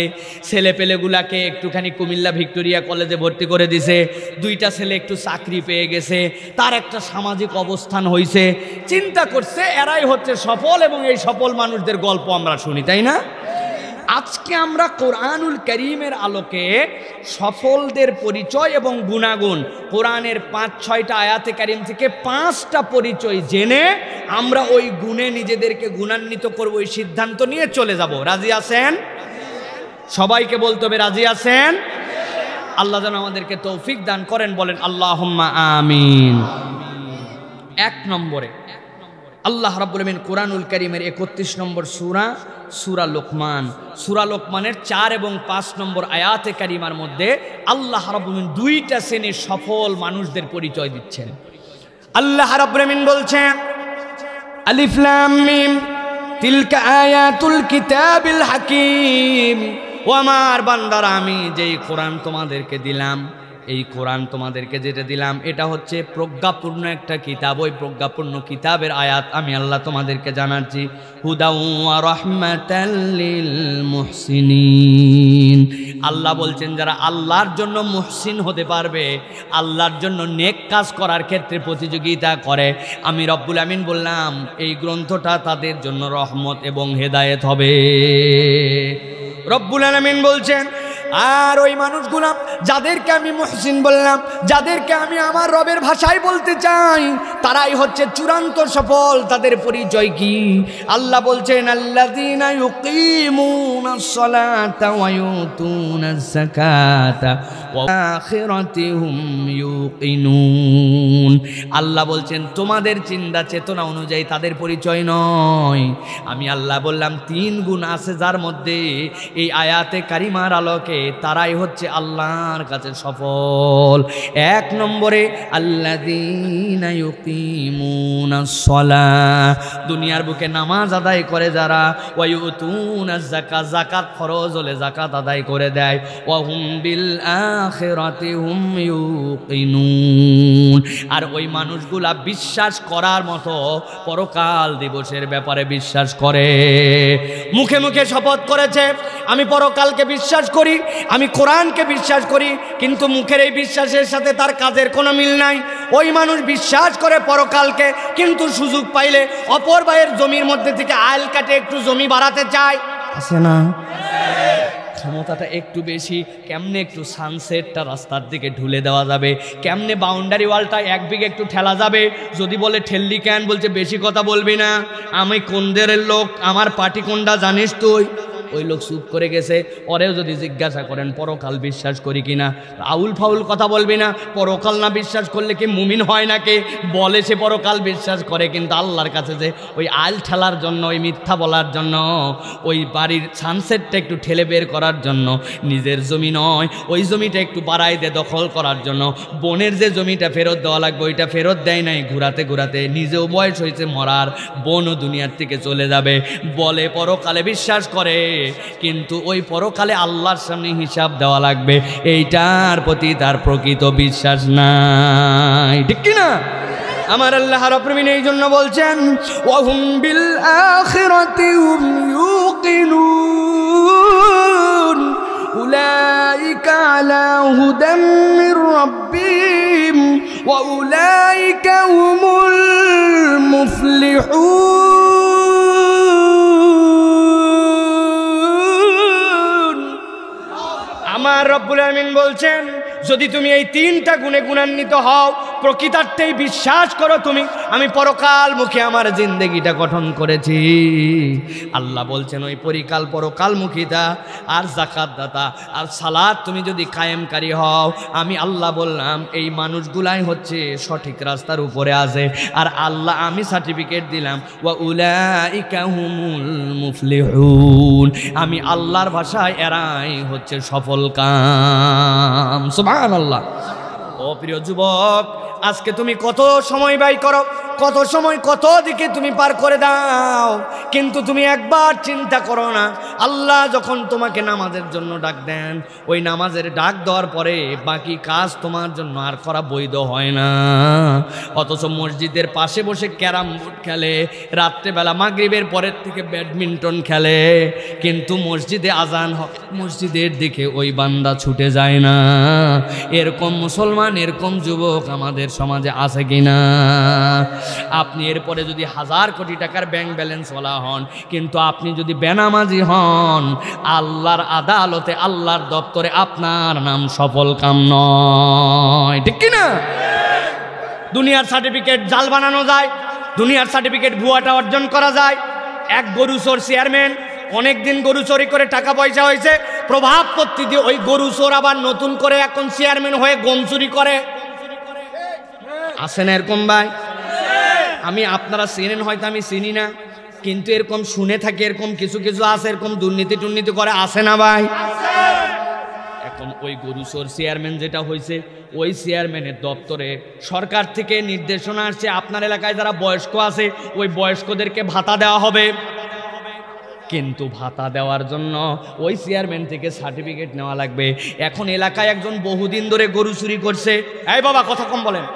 ছেলেপেলেগুলাকে একটুখানি কুমিল্লা ভিক্টোরিয়া কলেজে ভর্তি করে দিছে, 2টা ছেলে একটু চাকরি পেয়ে গেছে, তার একটা সামাজিক অবস্থান হয়েছে। চিন্তা করছে এরাই হচ্ছে সফল, এবং এই সফল মানুষদের গল্প আমরা শুনি, তাই না? আজকে আমরা কোরআনুল কারীমের আলোকে সফলদের পরিচয় এবং গুণাগুণ, কোরআনের 5-6টা আয়াতে কারীম থেকে 5টা পরিচয় জেনে আমরা ওই গুণে নিজেদেরকে গুণান্বিত করব, ওই সিদ্ধান্ত নিয়ে চলে যাব। রাজি আছেন? সবাইকে বলতে হবে রাজি আছেন? আল্লাহ যেন আমাদেরকে তৌফিক দান করেন, বলেন আল্লাহুম্মা আমিন। 1 নম্বরে আল্লাহ রাব্বুল আলামিন কোরআনুল কারীমের 31 নম্বর সূরা, সূরা লোকমান, সূরা লোকমানের 4 এবং 5 নম্বর আয়াতে কারিমার মধ্যে আল্লাহ রাব্বুল আলামিন 2টা শ্রেণীর সফল মানুষদের পরিচয় দিচ্ছেন। আল্লাহ রাব্বুল আলামিন বলছেন, আলিফ লাম মিম তিলকা আয়াতুল কিতাবিল হাকীম। ও আমার বান্দারা, আমি যেই কোরআন তোমাদেরকে দিলাম, এই কোরআন তোমাদেরকে যেটা দিলাম এটা হচ্ছে প্রজ্ঞাপূর্ণ একটা কিতাব। ওই প্রজ্ঞাপূর্ণ কিতাবের আয়াত আমি আল্লাহ তোমাদেরকে জানাচ্ছি। হুদা ওয়া রাহমাতাল লিল মুহসিনিন। আল্লাহ বলছেন যারা আল্লাহর জন্য মুহসিন হতে পারবে, আল্লাহর জন্য নেক কাজ করার ক্ষেত্রে প্রতিযোগিতা করে, আমি রব্বুল আমিন বললাম এই গ্রন্থটা তাদের জন্য রহমত এবং হেদায়েত হবে। রব্বুল আলামিন বলছেন, আর ওই মানুষগুলো যাদেরকে আমি মুহসিন বললাম, যাদেরকে আমি আমার রবের ভাষায় বলতে চাই, তারাই হচ্ছে চূড়ান্ত সফল। তাদের পরিচয় কি? আল্লাহ বলছেন আল্লাযীনা ইউকিমুনাস সালাতা ওয়া ইউতুনাজ যাকাতা ওয়া আখিরাতি হুম ইউকিনুন। আল্লাহ বলছেন তোমাদের চিন্তা চেতনা অনুযায়ী তাদের পরিচয় নয়। আমি আল্লাহ বললাম 3 গুণ আছে যার মধ্যে এই আয়াতে কারিমার আলোকে তারাই হচ্ছে আল্লাহর কাছে সফল। 1 নম্বরে আল্লাযীনা ইউকিমুনাস সালাহ, দুনিয়ার বুকে নামাজ আদায় করে যারা, ওয়া ইউতুনাজ যাকাত, যাকাত ফরজ হলে যাকাত আদায় করে দেয়, ওয়া হুম বিল আখিরাতি হুম ইউকিনুন। আর ওই মানুষগুলা বিশ্বাস করার মতো পরকাল দিবসের ব্যাপারে বিশ্বাস করে। মুখে মুখে শপথ করেছে আমি পরকালকে বিশ্বাস করি, আমি কোরআনকে বিশ্বাস করি, কিন্তু মুখের এই বিশ্বাসের সাথে তার কাজের কোনো মিল নাই। ওই মানুষ বিশ্বাস করে পরকালকে, কিন্তু সুযোগ পাইলে অপর ভাইয়ের জমির মধ্যে থেকে আইল কাটে একটু জমি বাড়াতে চায়। আছে না? ক্ষমতাটা একটু বেশি, কেমনে একটু সানসেটটা রাস্তার দিকে ঢুলে দেওয়া যাবে, কেমনে বাউন্ডারি ওয়ালটা 1 বিঘে একটু ঠেলা যাবে। যদি বলে ঠেললি কেন, বলছে বেশি কথা বলবি না, আমি কোনদের লোক, আমার পার্টি কোনটা জানিস তুই। ওই লোক চুপ করে গেছে। ওরেও যদি জিজ্ঞাসা করেন পরকাল বিশ্বাস করি কিনা, আউল ফাউল কথা বলবি না। পরকাল না বিশ্বাস করলে কি মুমিন হয় নাকি? বলে সে পরকাল বিশ্বাস করে, কিন্তু আল্লাহর কাছে যে ওই আইল ঠেলার জন্য, ওই মিথ্যা বলার জন্য, ওই বাড়ির সানসেটটা একটু ঠেলে বের করার জন্য, নিজের জমি নয় ওই জমিটা একটু বাড়াই দে দখল করার জন্য, বোনের যে জমিটা ফেরত দেওয়া লাগবে ওইটা ফেরত দেয় নাই, ঘুরাতে ঘুরাতে নিজেও বয়স হয়েছে মরার, বোনও দুনিয়ার থেকে চলে যাবে, বলে পরকালে বিশ্বাস করে, কিন্তু ওই পরকালে আল্লাহর সামনে হিসাব দেওয়া লাগবে, এইটার প্রতি তার প্রকৃত বিশ্বাস নাই। ঠিক কিনা? আমার আল্লাহ রাব্বুল আলামিন এই জন্য বলছেন ওয়া হুম বিল আখিরাতি হুম ইউকিনুন উলাইকা আলা হুদাম মির রাব্বিহিম ওয়া উলাইকা হুমুল মুফলিহুন। আমার রব্বুল আলামিন বলছেন যদি তুমি এই 3টা গুণে গুণান্বিত হও, প্রকৃতার্থেই বিশ্বাস করো তুমি আমি পরকাল মুখে আমার জিন্দেগিটা গঠন করেছি। আল্লাহ বলছেন ওই পরকাল মুখিতা আর যাকাত দাতা আর সালাত তুমি যদি কায়েমকারী হও, আমি আল্লাহ বললাম এই মানুষগুলাই হচ্ছে সঠিক রাস্তার উপরে আছে। আর আল্লাহ আমি সার্টিফিকেট দিলাম ওয়া উলাইকা হুমুল মুফলিহুন, আমি আল্লাহর ভাষায় এরাই হচ্ছে সফল কাম। সুবহানাল্লাহ। ও প্রিয় যুবক, আজকে তুমি কত সময় ব্যয় করো, কত সময় কত দিকে তুমি পার করে দাও, কিন্তু তুমি একবার চিন্তা করো না আল্লাহ যখন তোমাকে নামাজের জন্য ডাক দেন, ওই নামাজের ডাক দেওয়ার পরে বাকি কাজ তোমার জন্য আর করা বৈধ হয় না। অথচ মসজিদের পাশে বসে ক্যারাম বোর্ড খেলে, রাত্রেবেলা মাগরিবের পরের থেকে ব্যাডমিন্টন খেলে, কিন্তু মসজিদে আজান হয় মসজিদের দিকে ওই বান্দা ছুটে যায় না। এরকম মুসলমান, এরকম যুবক আমাদের সমাজে আছে কিনা? আপনি এরপরে যদি 1000 কোটি টাকার ব্যাংক ব্যালেন্সওয়ালা হন, কিন্তু আপনি যদি বেনামাজি হন, আল্লাহর আদালতে আল্লাহর দপ্তরে আপনার নাম সফল কাম নয়। ঠিক কিনা? দুনিয়ার সার্টিফিকেট জাল বানানো যায়, দুনিয়ার সার্টিফিকেট ভুয়াটা অর্জন করা যায়। এক গরু চোর চেয়ারম্যান অনেক দিন গরু চুরি করে টাকা পয়সা হয়েছে, প্রভাব পত্তি দিয়ে ওই গরু চোর আবার নতুন করে এখন চেয়ারম্যান হয়ে গম চুরি করে। আসেন এরকম ভাই? আমি আপনারা চিনেন হয়তো, আমি চিনি না, কিন্তু এরকম শুনে থাকি এরকম কিছু কিছু আছে, এরকম দুর্নীতি করে। আসে না ভাই? এখন ওই গরু চোর চেয়ারম্যান যেটা হয়েছে, ওই চেয়ারম্যানের দপ্তরে সরকার থেকে নির্দেশনা আসছে আপনার এলাকায় যারা বয়স্ক আছে ওই বয়স্কদেরকে ভাতা দেওয়া হবে, কিন্তু ভাতা দেওয়ার জন্য ওই চেয়ারম্যান থেকে সার্টিফিকেট নেওয়া লাগবে। এখন এলাকায় একজন বহুদিন ধরে গরু চুরি করছে, এই বাবা কথা কম বলেন,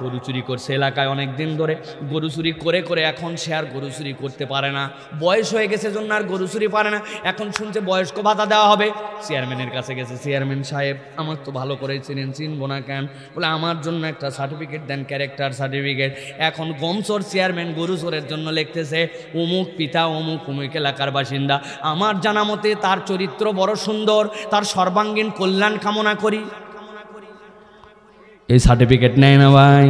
গরু চুরি করছে এলাকায় অনেক দিন ধরে, গরু চুরি করে করে এখন সে আর গরু চুরি করতে পারে না, বয়স হয়ে গেছে জন্য আর গরু চুরি পারে না। এখন শুনছে বয়স্ক ভাতা দেওয়া হবে, চেয়ারম্যানের কাছে গেছে, চেয়ারম্যান সাহেব আমার তো ভালো করে চিনেন, চিনবো না কেন, বলে আমার জন্য একটা সার্টিফিকেট দেন, ক্যারেক্টার সার্টিফিকেট। এখন গমচোর চেয়ারম্যান গরু চোরের জন্য লিখতেছে অমুক পিতা অমুক অমুক এলাকার বাসিন্দা, আমার জানা মতে তার চরিত্র বড় সুন্দর, তার সর্বাঙ্গীন কল্যাণ কামনা করি। এই সার্টিফিকেট নেয় না ভাই?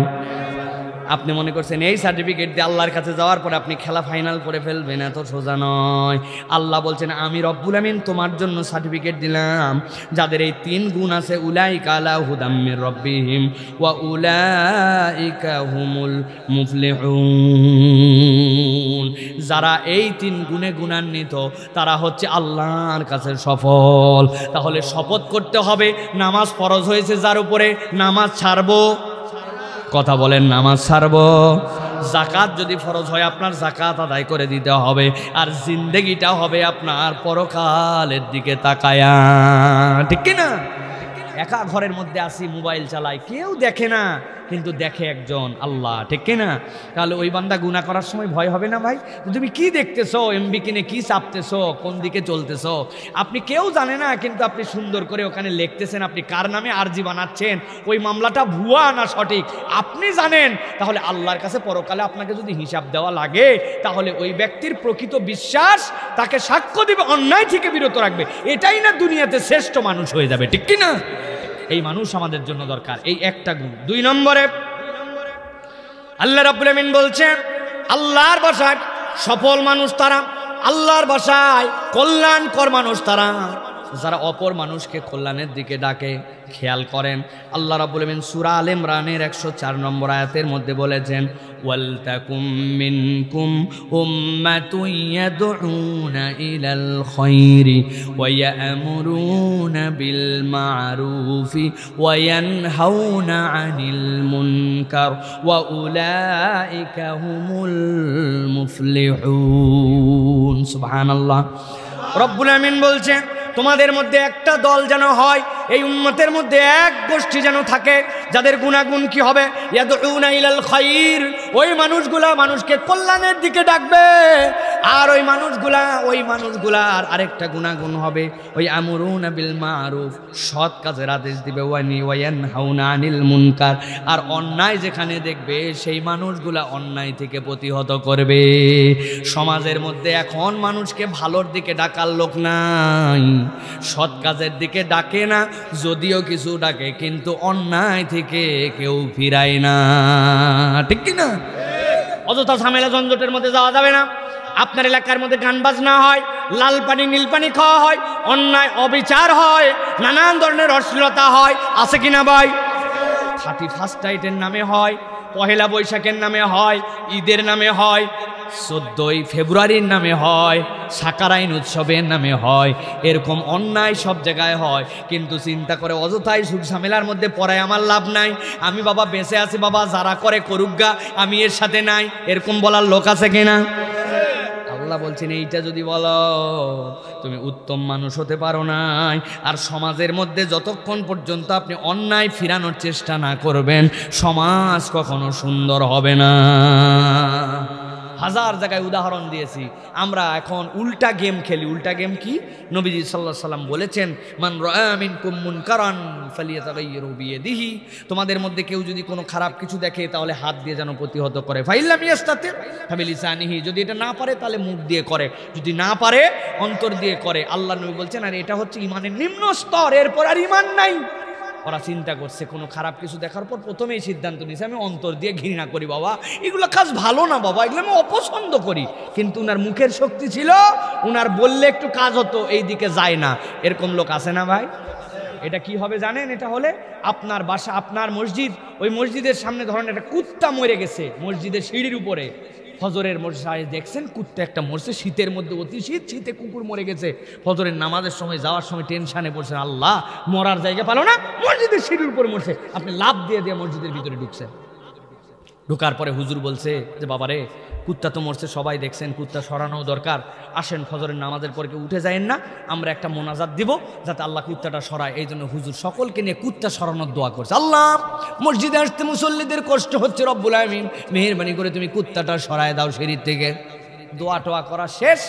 আপনি মনে করছেন এই সার্টিফিকেট দিয়ে আল্লাহর কাছে যাওয়ার পরে আপনি খেলা ফাইনাল করে ফেলবেন, এত সোজা নয়। আল্লাহ বলছেন আমি রব্বুল আমিন তোমার জন্য সার্টিফিকেট দিলাম, যাদের এই 3 গুণ আছে, উলাইকা আলা হুদাম মির রাব্বিহিম ওয়া উলাইকা হুমুল মুফলিহুন। যারা এই 3 গুণে গুণান্বিত তারা হচ্ছে আল্লাহর কাছে সফল। তাহলে শপথ করতে হবে, নামাজ ফরজ হয়েছে যার উপরে, নামাজ ছাড়বো, কথা বলেন, নামাজ ছাড়বো। যাকাত যদি ফরজ হয় আপনার যাকাত আদায় করে দিতে হবে। আর জিন্দেগিটা হবে আপনার পরকালের দিকে তাকায়া, ঠিক কি না? একা ঘরের মধ্যে আসি, মোবাইল চালাই, কেউ দেখে না, কিন্তু দেখে একজন আল্লাহ, ঠিক কি না? তাহলে ওই বান্দা গুনাহ করার সময় ভয় হবে না ভাই? তুমি কি দেখতেছো, এমবি কিনে কি চাপতেছো, কোন দিকে চলতেছো, আপনি কেউ জানে না, কিন্তু আপনি সুন্দর করে ওখানে লিখতেছেন আপনি কার নামে আরজি বানাচ্ছেন, ওই মামলাটা ভুয়া না সঠিক আপনি জানেন। তাহলে আল্লাহর কাছে পরকালে আপনাকে যদি হিসাব দেওয়া লাগে, তাহলে ওই ব্যক্তির প্রকৃত বিশ্বাস তাকে সাক্ষ্য দিবে, অন্যায় থেকে বিরত রাখবে, এটাই না দুনিয়াতে শ্রেষ্ঠ মানুষ হয়ে যাবে, ঠিক কি না? এই মানুষ আমাদের জন্য দরকার, এই একটা গুণ। 2 নম্বরে আল্লাহ রাব্বুল আমিন বলছেন আল্লাহর ভাষায় সফল মানুষ তারা, আল্লাহর ভাষায় কল্যাণকর মানুষ তারা, যারা অপর মানুষকে কল্যাণের দিকে ডাকে। খেয়াল করেন আল্লাহ রাব্বুল আমিন সূরা আলে ইমরানের 104 নম্বর আয়াতের মধ্যে বলেছেন ওয়ালতাকুম মিনকুম উম্মাতুন ইয়াদউনা ইলাল খায়রি ওয়া ইয়া'মুরুনা বিল মা'রুফি ওয়া ইয়ানহাউনা আনিল মুনকার ওয়া উলাইকা হুমুল মুফলিহুন। সুবহানাল্লাহ। রব্বুল আমিন বলছেন তোমাদের মধ্যে একটা দল যেন হয়, এই উম্মতের মধ্যে এক গোষ্ঠী যেন থাকে, যাদের গুণাগুণ কি হবে, ইয়াদউনা ইলাল খায়র, ওই মানুষগুলা মানুষকে কল্যাণের দিকে ডাকবে। আর ওই মানুষগুলার আরেকটা গুণাগুণ হবে, ওই আমরুনা বিল মারুফ, সৎ কাজের আদেশ দিবে, ওয়া ইয়ানহাউনা আনিল মুনকার, আর অন্যায় যেখানে দেখবে সেই মানুষগুলা অন্যায় থেকে প্রতিহত করবে। সমাজের মধ্যে এখন মানুষকে ভালোর দিকে ডাকার লোক নাই, সৎ কাজের দিকে ডাকে না, যদিও কিছু ডাকে কিন্তু অন্যায় থেকে কেউ ফিরায় না, ঠিক কি না? অযথা ঝামেলা ঝঞ্ঝটের মধ্যে যাওয়া যাবে না। আপনার এলাকার মধ্যে গান বাজনা হয়, লাল পানি নীল পানি খাওয়া হয়, অন্যায় অবিচার হয়, নানান ধরনের অশ্লীলতা হয়, আছে কিনা ভাই? 31st নাইটের নামে হয়, পহেলা বৈশাখের নামে হয়, ঈদের নামে হয়, 14ই ফেব্রুয়ারির নামে হয়, সাকারাইন উৎসবের নামে হয়, এরকম অন্যায় সব জায়গায় হয়। কিন্তু চিন্তা করে অযথাই সুখ ঝামেলার মধ্যে পড়ায় আমার লাভ নাই, আমি বাবা বেঁচে আছি, বাবা যারা করে করুকগা, আমি এর সাথে নাই, এরকম বলার লোক আছে কিনা? আল্লাহ বলছেন এইটা যদি বলো তুমি উত্তম মানুষ হতে পারো নাই। আর সমাজের মধ্যে যতক্ষণ পর্যন্ত আপনি অন্যায় ফিরানোর চেষ্টা না করবেন, সমাজ কখনো সুন্দর হবে না। হাজার জায়গায় উদাহরণ দিয়েছি। আমরা এখন উল্টা গেম খেলি। উল্টা গেম কি? নবীজি সাল্লাল্লাহু আলাইহি সাল্লাম বলেছেন মান রাআ মিনকুম মুনকারান ফালিয়াতাগাইয়িরু বিয়াদিহি, তোমাদের মধ্যে কেউ যদি কোনো খারাপ কিছু দেখে তাহলে হাত দিয়ে যেন প্রতিহত করে, ফাইল্লাম ইয়াস্তাতি ফাবিলিসানিহি, যদি এটা না পারে তাহলে মুখ দিয়ে করে, যদি না পারে অন্তর দিয়ে করে। আল্লাহ নবী বলছেন আর এটা হচ্ছে ইমানের নিম্ন স্তর, এরপর আর ইমান নাই। ওরা চিন্তা করছে কোনো খারাপ কিছু দেখার পর প্রথমেই সিদ্ধান্ত নিয়েছে আমি অন্তর দিয়ে ঘৃণা করি, বাবা এগুলো কাজ ভালো না, বাবা এগুলো আমি অপছন্দ করি। কিন্তু উনার মুখের শক্তি ছিল, উনার বললে একটু কাজ হতো, এই দিকে যায় না। এরকম লোক আছে না ভাই? এটা কি হবে জানেন? এটা হলে আপনার বাসা, আপনার মসজিদ, ওই মসজিদের সামনে ধরেন একটা কুত্তা মরে গেছে মসজিদের সিঁড়ির উপরে, ফজরের মসজিদে দেখছেন কুত্তা একটা মরছে, শীতের মধ্যে অতি শীত, শীতে কুকুর মরে গেছে, ফজরের নামাজের সময় যাওয়ার সময় টেনশানে পড়ছেন, আল্লাহ মরার জায়গা পালো না, মসজিদের সিঁড়ির উপরে মরছে, আপনি লাফ দিয়ে দিয়ে মসজিদের ভিতরে ঢুকছেন। ঢোকার পরে হুজুর বলছে যে বাবারে কুত্তা তো মরছে, সবাই দেখছেন, কুত্তা সরানো দরকার, আসেন ফজরের নামাজের পরে কেউ উঠে যায়েন না, আমরা একটা মোনাজাত দিব যাতে আল্লাহ কুত্তাটা সরায়। এই জন্য হুজুর সকলকে নিয়ে কুত্তা সরানোর দোয়া করছে, আল্লাহ মসজিদে আসতে মুসল্লিদের কষ্ট হচ্ছে, রব্বুল আমিন মেহেরবানি করে তুমি কুত্তাটা সরায় দাও সিঁড়ির থেকে। দোয়া টোয়া করা শেষ,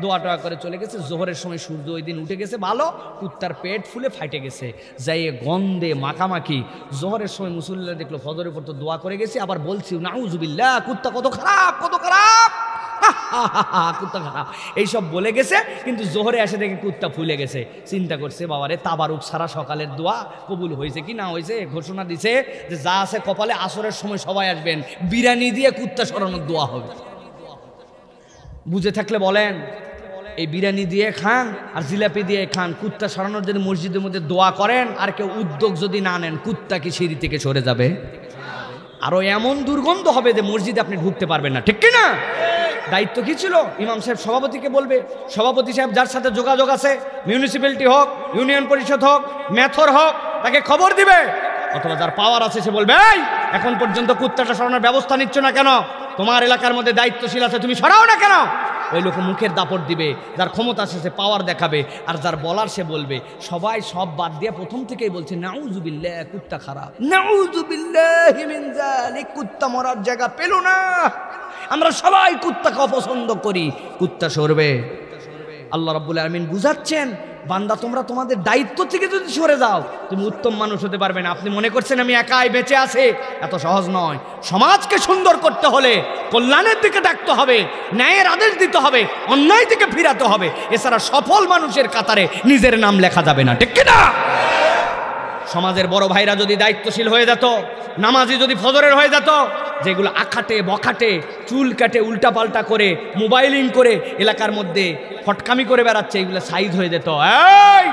দোয়া টোয়া করে চলে গেছে। জোহরের সময় সূর্য ওই দিন উঠে গেছে ভালো, কুত্তার পেট ফুলে ফাইটে গেছে, যাইয়ে গন্ধে মাখামাখি। জোহরের সময় মুসল্লিরা দেখলো ফজরের পর তো দোয়া করে গেছি, আবার বলছি নাউজুবিল্লাহ কুত্তা কত খারাপ, কত খারাপ। কুত্তা খারাপ এইসব বলে গেছে, কিন্তু জোহরে এসে দেখে কুত্তা ফুলে গেছে। চিন্তা করছে বাবারে তাবারুক সারা সকালের দোয়া কবুল হয়েছে কি না হয়েছে, ঘোষণা দিছে যে যা আছে কপালে আসরের সময় সবাই আসবেন, বিরিয়ানি দিয়ে কুত্তা সরানোর দোয়া হবে। বুঝে থাকলে বলেন, এই বিরিয়ানি দিয়ে খান আর জিলাপি দিয়ে খান, কুত্তা সরানোর জন্য মসজিদের মধ্যে দোয়া করেন, আর কেউ উদ্যোগ যদি না নেন কুত্তা কি সিঁড়ি থেকে সরে যাবে? আরো এমন দুর্গন্ধ হবে যে মসজিদে আপনি ঢুকতে পারবেন না, ঠিক কি না? দায়িত্ব কি ছিল? ইমাম সাহেব সভাপতিকে বলবে, সভাপতি সাহেব যার সাথে যোগাযোগ আছে, মিউনিসিপ্যালিটি হোক, ইউনিয়ন পরিষদ হোক, মেথর হোক, তাকে খবর দিবে। অথবা যার পাওয়ার আছে সে বলবে, এই এখন পর্যন্ত কুত্তাটা সরানোর ব্যবস্থা নিচ্ছ না কেন? তোমার এলাকার মধ্যে দায়িত্বশীল আছে, তুমি সরাও না কেন? ওই লোক মুখের দাপট দিবে, যার ক্ষমতা আছে সে পাওয়ার দেখাবে, আর যার বলার সে বলবে। সবাই সব বাদ দিয়ে প্রথম থেকেই বলছে নাউজুবিল্লাহ, কুত্তা খারাপ, নাউজুবিল্লাহি মিন যালিক, কুত্তা মরার জায়গা পেল না। আমরা সবাই কুত্তাকে অপছন্দ করি, কুত্তা সরবে। আল্লাহ রাব্বুল আলামিন বুঝাচ্ছেন, বান্দা তোমরা তোমাদের দায়িত্ব থেকে যদি সরে যাও তুমি উত্তম মানুষ হতে পারবে না। আপনি মনে করছেন আমি একাই বেঁচে আছি, এত সহজ নয়। সমাজকে সুন্দর করতে হলে কল্যাণের দিকে ডাকতে হবে, ন্যায়ের আদেশ দিতে হবে, অন্যায় থেকে ফিরাতে হবে। এছাড়া সফল মানুষের কাতারে নিজের নাম লেখা যাবে না, ঠিক কিনা? সমাজের বড় ভাইরা যদি দায়িত্বশীল হয়ে যেত, নামাজি যদি ফজরের হয়ে যেত, যেগুলো আখাটে বখাটে চুল কাটে উল্টাপাল্টা করে মোবাইলিং করে এলাকার মধ্যে ফটকামি করে বেড়াচ্ছে, এগুলো সাইজ হয়ে যেত। এই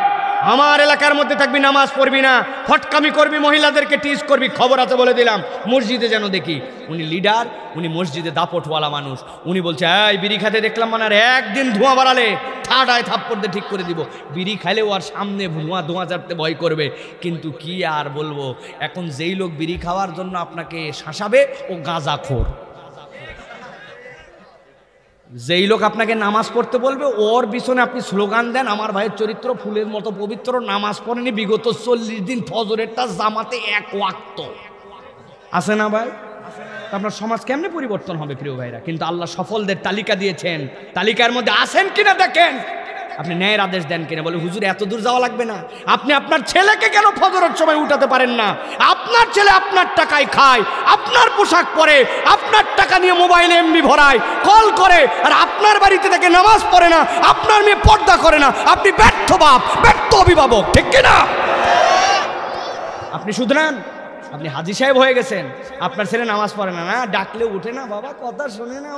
আমার এলাকার মধ্যে থাকবি, নামাজ পড়বি না, ফটকামি করবি, মহিলাদেরকে টিজ করবি, খবর আছে বলে দিলাম। মসজিদে যেন দেখি উনি লিডার, উনি মসজিদে দাপটওয়ালা মানুষ, উনি বলছে এই বিড়ি খাতে দেখলাম মানে, আর একদিন ধোঁয়া বাড়ালে ঠাডায় থাপ্পড় দিয়ে ঠিক করে দিব। বিড়ি খাইলেও আর সামনে ধোঁয়া চাপতে ভয় করবে। কিন্তু কি আর বলবো, এখন যেই লোক বিড়ি খাওয়ার জন্য আপনাকে শাসাবে ও গাঁজাখোর, যেই লোক আপনাকে নামাজ পড়তে বলবে ওর পিছনে আপনি স্লোগান দেন আমার ভাইয়ের চরিত্র ফুলের মতো পবিত্র, নামাজ পড়েনি বিগত 40 দিন, ফজরেরটা জামাতে এক ওয়াক্ত, আছে না ভাই? আপনার সমাজ কেমনে পরিবর্তন হবে প্রিয় ভাইরা? কিন্তু আল্লাহ সফলদের তালিকা দিয়েছেন, তালিকার মধ্যে আছেন কিনা দেখেন। আপনি ন্যায়ের আদেশ দেন কিনা? বলে হুজুর এত দূর যাওয়া লাগবে না। আপনি আপনার ছেলেকে কেন ফজরের সময় উঠাতে পারেন না? আপনার ছেলে আপনার টাকায় খায়, আপনার পোশাক পরে, আপনার টাকা নিয়ে মোবাইলে এমবি ভরায়, কল করে, আর আপনার বাড়িতে থেকে নামাজ পড়ে না, আপনার মেয়ে পর্দা করে না। আপনি ব্যর্থ বাপ, ব্যর্থ অভিভাবক, ঠিক কিনা? আপনি শুধরান। আপনি হাজী সাহেব হয়ে গেছেন, আপনার ছেলে নামাজ পড়ে না, না ডাকলে উঠে না, বাবা কথা শোনে না,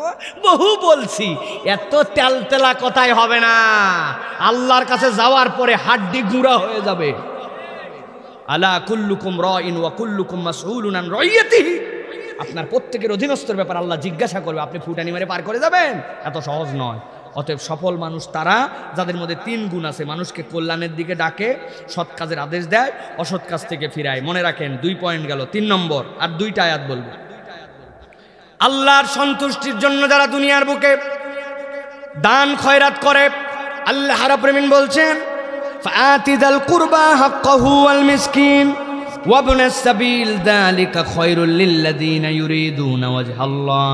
বহু বলছি। এত তেলতেলা কথাই হবে না, আল্লাহর কাছে যাওয়ার পরে হাড্ডি গুঁড়া হয়ে যাবে। আলা কুল্লুকুম রাইন ওয়া কুল্লুকুম মাসউলুন আন রাইয়াতিহি, আপনার প্রত্যেকের অধীনস্থর ব্যাপার আল্লাহ জিজ্ঞাসা করবে, আপনি ফুটানি মেরে পার করে যাবেন? এত সহজ নয়। অতএব সফল মানুষ তারা যাদের মধ্যে 3 গুণ আছে, মানুষকে কল্যাণের দিকে ডাকে, সৎ কাজের আদেশ দেয়, অসৎ কাজ থেকে ফিরায়। মনে রাখেন 2 পয়েন্ট গেল। 3 নম্বর আর 2টা আয়াত বলবো। আল্লাহর সন্তুষ্টির জন্য যারা দুনিয়ার বুকে দান খয়রাত করে, আল্লাহ রাব্বুল আলামিন বলছেন ফাআতি যাল কুরবা হাক্কাহু ওয়াল মিসকিন ওয়া ইবনাস সাবিল যালিকা খায়রুল লিল্লাযিনা ইউরিদুনা ওয়াজহাল্লাহ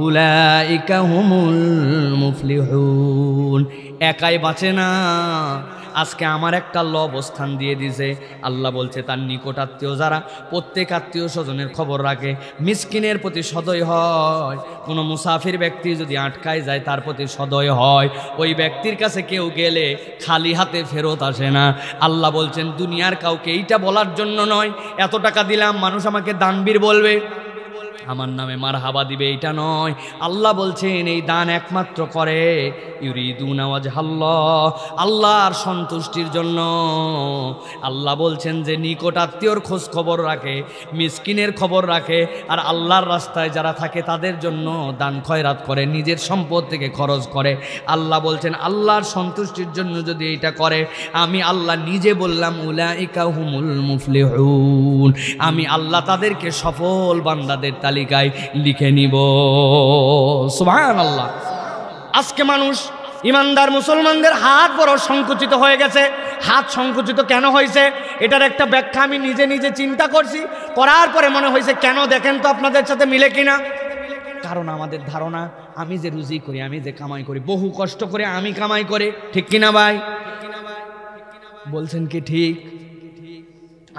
উলাইকা হুমুল মুফলিহুন। একাই বাঁচে না, আজকে আমার একটা আল্লাহ অবস্থান দিয়ে দিয়েছে। আল্লাহ বলছে তার নিকট আত্মীয় যারা প্রত্যেক আত্মীয় স্বজনের খবর রাখে, মিসকিনের প্রতি সদয় হয়, কোনো মুসাফির ব্যক্তি যদি আটকায় যায় তার প্রতি সদয় হয়, ওই ব্যক্তির কাছে কেউ গেলে খালি হাতে ফেরত আসে না। আল্লাহ বলছেন দুনিয়ার কাউকে এইটা বলার জন্য নয়, এত টাকা দিলাম মানুষ আমাকে দানবীর বলবে, আমার নামে মারহাবা দিবে, এটা নয়। আল্লাহ বলছেন এই দান একমাত্র করে ইউরিদুনা ওয়াজহাল্লাহ, আল্লাহর সন্তুষ্টির জন্য। আল্লাহ বলছেন যে নিকট আত্মীয়র খোঁজ খবর রাখে, মিসকিনের খবর রাখে, আর আল্লাহর রাস্তায় যারা থাকে তাদের জন্য দান খয়রাত করে, নিজের সম্পদ থেকে খরচ করে। আল্লাহ বলছেন আল্লাহর সন্তুষ্টির জন্য যদি এইটা করে, আমি আল্লাহ নিজে বললাম উলাইকা হুমুল মুফলিহুন, আমি আল্লাহ তাদেরকে সফল বান্দাদের তালিকায় লিখে নিব। সুবহানাল্লাহ। আজকে মানুষ ইমানদার মুসলমানদের হাত বড় সংকুচিত হয়ে গেছে। হাত সংকুচিত কেন হয়েছে এটার একটা ব্যাখ্যা আমি নিজে নিজে চিন্তা করছি, করার পরে মনে হয়েছে কেন দেখেন তো আপনাদের সাথে মিলে কিনা। কারণ আমাদের ধারণা আমি যে রুজি করি, আমি যে কামাই করি, বহু কষ্ট করে আমি কামাই করে, ঠিক কিনা ভাই? বলছেন কি ঠিক?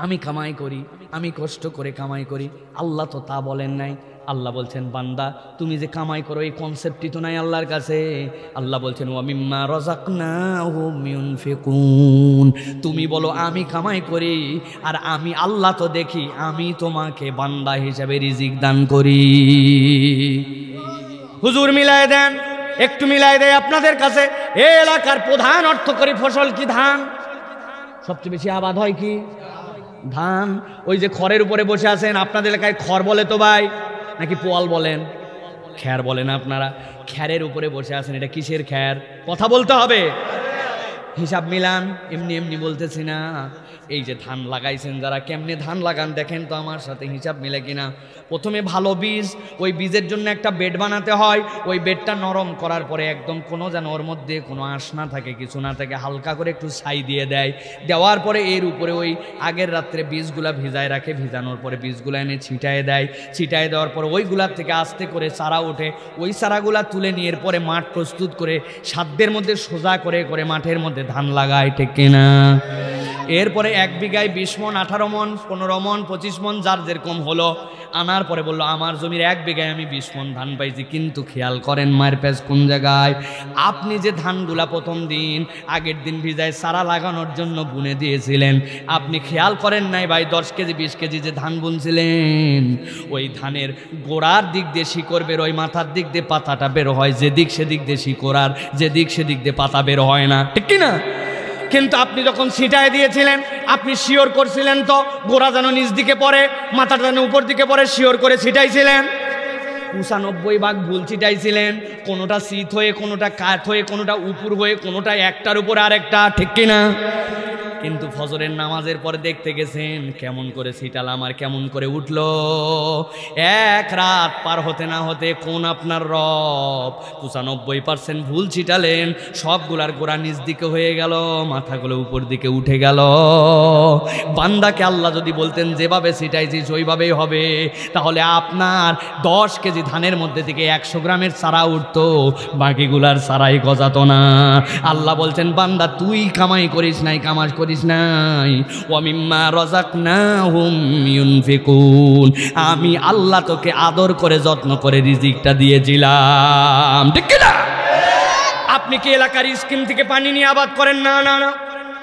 আমি কামাই করি, আমি কষ্ট করে কামাই করি। আল্লাহ তো তা বলেন নাই। আল্লাহ বলছেন বান্দা তুমি যে কামাই করো এই কনসেপ্টই তো নাই আল্লাহর কাছে। আল্লাহ বলছেন ওয়া মিম্মা রাযাকনাহুম ইউনফিকুন, তুমি বলো আমি কামাই করি, আর আমি আল্লাহ তো দেখি, আমি তোমাকে বান্দা হিসাবে রিজিক দান করি। হুজুর মিলাই দেন, একটু মিলাই দেয় আপনাদের কাছে। এই এলাকার প্রধান অর্থকরী ফসল কি? ধান। সবচেয়ে বেশি আবাদ হয় কি? ধান। ওই যে খড়ের উপরে বসে আছেন, আপনাদের এলাকায় খড় বলে তো ভাই, নাকি পোয়াল বলেন? খ্যার বলেন আপনারা। খ্যারের উপরে বসে আছেন, এটা কিসের খ্যার? কথা বলতে হবে, হিসাব মিলান। এমনি এমনি বলতেছি না। এই যে ধান লাগাইছেন যারা, কেমনে ধান লাগান দেখেন তো আমার সাথে, হিসাব মিলে কিনা। প্রথমে ভালো বীজ, ওই বীজের জন্য একটা বেড বানাতে হয়। ওই বেডটা নরম করার পরে একদম কোনো যেন ওর মধ্যে কোনো আঁশ না থাকে, কিছু না থাকে, হালকা করে একটু ছাই দিয়ে দেয়। দেওয়ার পরে এর উপরে ওই আগের রাত্রে বীজগুলা ভিজায় রাখে, ভিজানোর পরে বীজগুলা এনে ছিটায় দেয়। ছিটায় দেওয়ার পরে ওইগুলার থেকে আস্তে করে চারা ওঠে। ওই চারাগুলা তুলে নিয়ে এরপরে মাঠ প্রস্তুত করে সাধ্যের মধ্যে সোজা করে করে মাঠের মধ্যে ধান লাগায়, ঠিক কিনা? এরপরে 1 বিঘায় 20 মণ, 18 মণ, 15 মণ, 25 মণ, যার যেরকম হলো আনার পরে বললো আমার জমির 1 বিঘায় আমি 20 মণ ধান পাইছি। কিন্তু খেয়াল করেন মায়ের পেজ কোন জায়গায়? আপনি যে ধানগুলা প্রথম দিন আগের দিন ভিজায় চারা লাগানোর জন্য বুনে দিয়েছিলেন, আপনি খেয়াল করেন নাই ভাই 10 কেজি 20 কেজি যে ধান বুনছিলেন, ওই ধানের গোড়ার দিক দিয়ে শিকড় বের হয়, মাথার দিক দিয়ে পাতাটা বের হয়, যেদিক সেদিক দিয়ে শিকড় আর যেদিক সেদিক দিয়ে পাতা বের হয় না, ঠিক কিনা? কিন্তু আপনি যখন ছিটায় দিয়েছিলেন, আপনি শিওর করছিলেন তো গোড়া যেন নিচ দিকে পড়ে, মাথাটা যেন উপর দিকে পড়ে, শিওর করে ছিটাইছিলেন। 95 ভাগ ভুল ছিটাইছিলেন। কোনোটা শীত হয়ে, কোনোটা কাঠ হয়ে, কোনোটা উপর হয়ে, কোনোটা একটার উপর আরেকটা, ঠিক কিনা? কিন্তু ফজরের নামাজের পরে দেখতে গেছেন কেমন করে ছিটালাম আর কেমন করে উঠলো। 1 রাত পার হতে না হতে কোন আপনার রব 95% ভুল ছিটালেন, সবগুলার গোড়া নিচ দিকে হয়ে গেল, মাথাগুলো উপর দিকে উঠে গেল। বান্দাকে আল্লাহ যদি বলতেন যেভাবে ছিটাইছিস ওইভাবেই হবে, তাহলে আপনার 10 কেজি ধানের মধ্যে থেকে 100 গ্রামের চারা উঠতো, বাকিগুলার চারাই গজাতো না। আল্লাহ বলছেন বান্দা তুই কামাই করিস নাই, কামাই করিস নাই, ওয়া মিম্মা রাযাকনাহুম ইউনফিকুন, আমি আল্লাহ তোকে আদর করে যত্ন করে রিজিকটা দিয়েছিলাম, ঠিক কি না? আপনি কি এলাকার স্কিম থেকে পানি নিয়ে আবাদ করেন? না না না,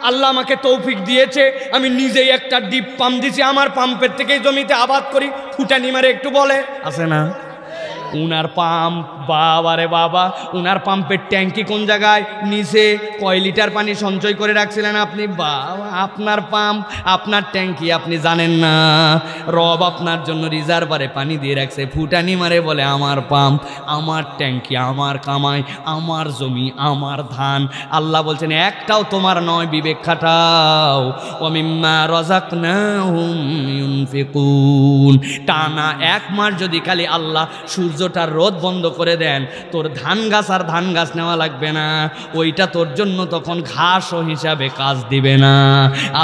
আল্লাহ আমাকে তৌফিক দিয়েছে, আমি নিজেই একটা ডিপ পাম্প দিছি, আমার পাম্পের থেকেই জমিতে আবাদ করি, ফুটানি মারে একটু বলে আছে না? উনার পাম্প, বাবারে বাবা, উনার পাম্পের ট্যাঙ্কি কোন জায়গায়? নিচে। কয় লিটার পানি সঞ্চয় করে রাখছিলেন আপনি? বাবা, আপনার পাম্প, আপনার ট্যাঙ্কি আপনি জানেন না। রব আপনার জন্য রিজার্ভারে পানি দিয়ে রাখছে, ফুটানি মারে বলে আমার পাম্প, আমার ট্যাঙ্কি, আমার কামাই, আমার জমি, আমার ধান। আল্লাহ বলছেন একটাও তোমার নয়, বিবেক খাটাও। ওয়া মিম্মা রাযাকনাহুম ইউনফিকুন, টানা 1 মাস যদি খালি আল্লাহ সূর্যটার রোদ বন্ধ করে দেন, তোর ধান গাছ আর ধান গাছ নেওয়া লাগবে না, ওইটা তোর জন্য তখন ঘাসও হিসাবে কাজ দিবে না।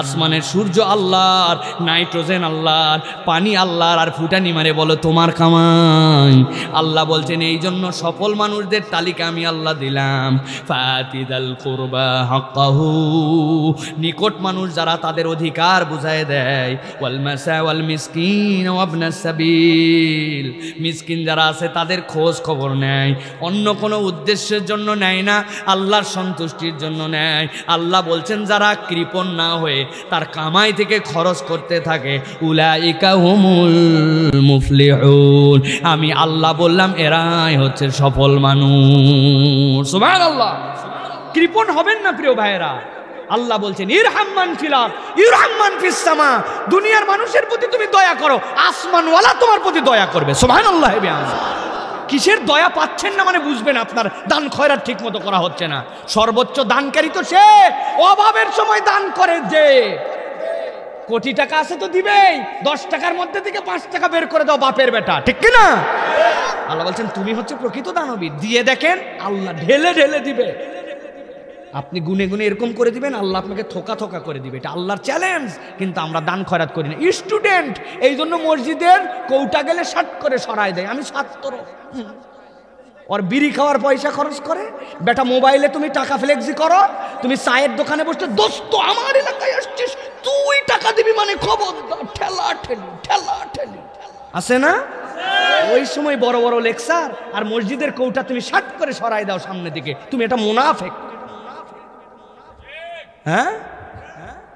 আসমানের সূর্য আল্লাহর, নাইট্রোজেন আল্লাহর, পানি আল্লাহর, আর ফুটানি মারে বলো তোমার কামাই। আল্লাহ বলছেন এই জন্য সফল মানুষদের তালিকা আমি আল্লাহ দিলাম। ফাতিদাল কুরবা হাক্কাহু, নিকট মানুষ যারা তাদের অধিকার বুঝায় দেয়। ওয়াল মাসা ওয়াল মিসকিন ওয়া ইবনাস সাবিল, মিসকিন যারা আছে তাদের খোঁজ খবর নেয়, অন্য কোনো উদ্দেশ্যের জন্য নেয় না, আল্লাহর সন্তুষ্টির জন্য নেয়। আল্লাহ বলছেন যারা কৃপণ না হয়ে তার কামাই থেকে খরচ করতে থাকে, উলাইকা হুমুল মুফলিহুন, আমি আল্লাহ বললাম এরাই হচ্ছে সফল মানুষ। সুবহানাল্লাহ। কৃপণ হবেন না প্রিয় ভাইয়েরা। আল্লাহ বলছেন ইরহামান ফিল আরদ ইরহামান ফিস সামা, দুনিয়ার মানুষের প্রতি তুমি দয়া করো, আসমানওয়ালা তোমার প্রতি দয়া করবে। সুবহানাল্লাহ। কিসের দয়া পাচ্ছেন না মানে বুঝবেন আপনার দান খয়রাত ঠিক মতো করা হচ্ছে না। সর্বোচ্চ দানকারী তো সে, অভাবের সময় দান করে যে। কোটি টাকা আছে তো দিবেই, 10 টাকার মধ্যে থেকে 5 টাকা বের করে দাও বাপের বেটা, ঠিক কি না? আল্লাহ বলছেন তুমি হচ্ছে প্রকৃত দানবীর, দিয়ে দেখেন আল্লাহ ঢেলে ঢেলে দিবে। আপনি গুনে গুনে এরকম করে দিবেন, আল্লাহ আপনাকে থোকা থোকা করে দিবে। এটা আল্লাহর চ্যালেঞ্জ, কিন্তু আমরা দান খয়রাত করি না। স্টুডেন্ট এই জন্য মসজিদের কৌটা গেলে শার্ট করে সরাই দেয়, আমি ছাত্র। ওর বিড়ি খাওয়ার পয়সা খরচ করে, বেটা মোবাইলে তুমি টাকা ফ্লেক্সি করো, তুমি চায়ের দোকানে বসতে দোস্ত আমার এলাকায় আসছিস তুই টাকা দিবি মানে খবরদার, ঠেলা ঠেলি ঠেলা ঠেলি আছে না? ওই সময় বড় বড় লেকচার আর মসজিদের কৌটা তুমি শাট করে সরাই দাও সামনে দিকে, তুমি এটা মুনাফিক। হ্যাঁ,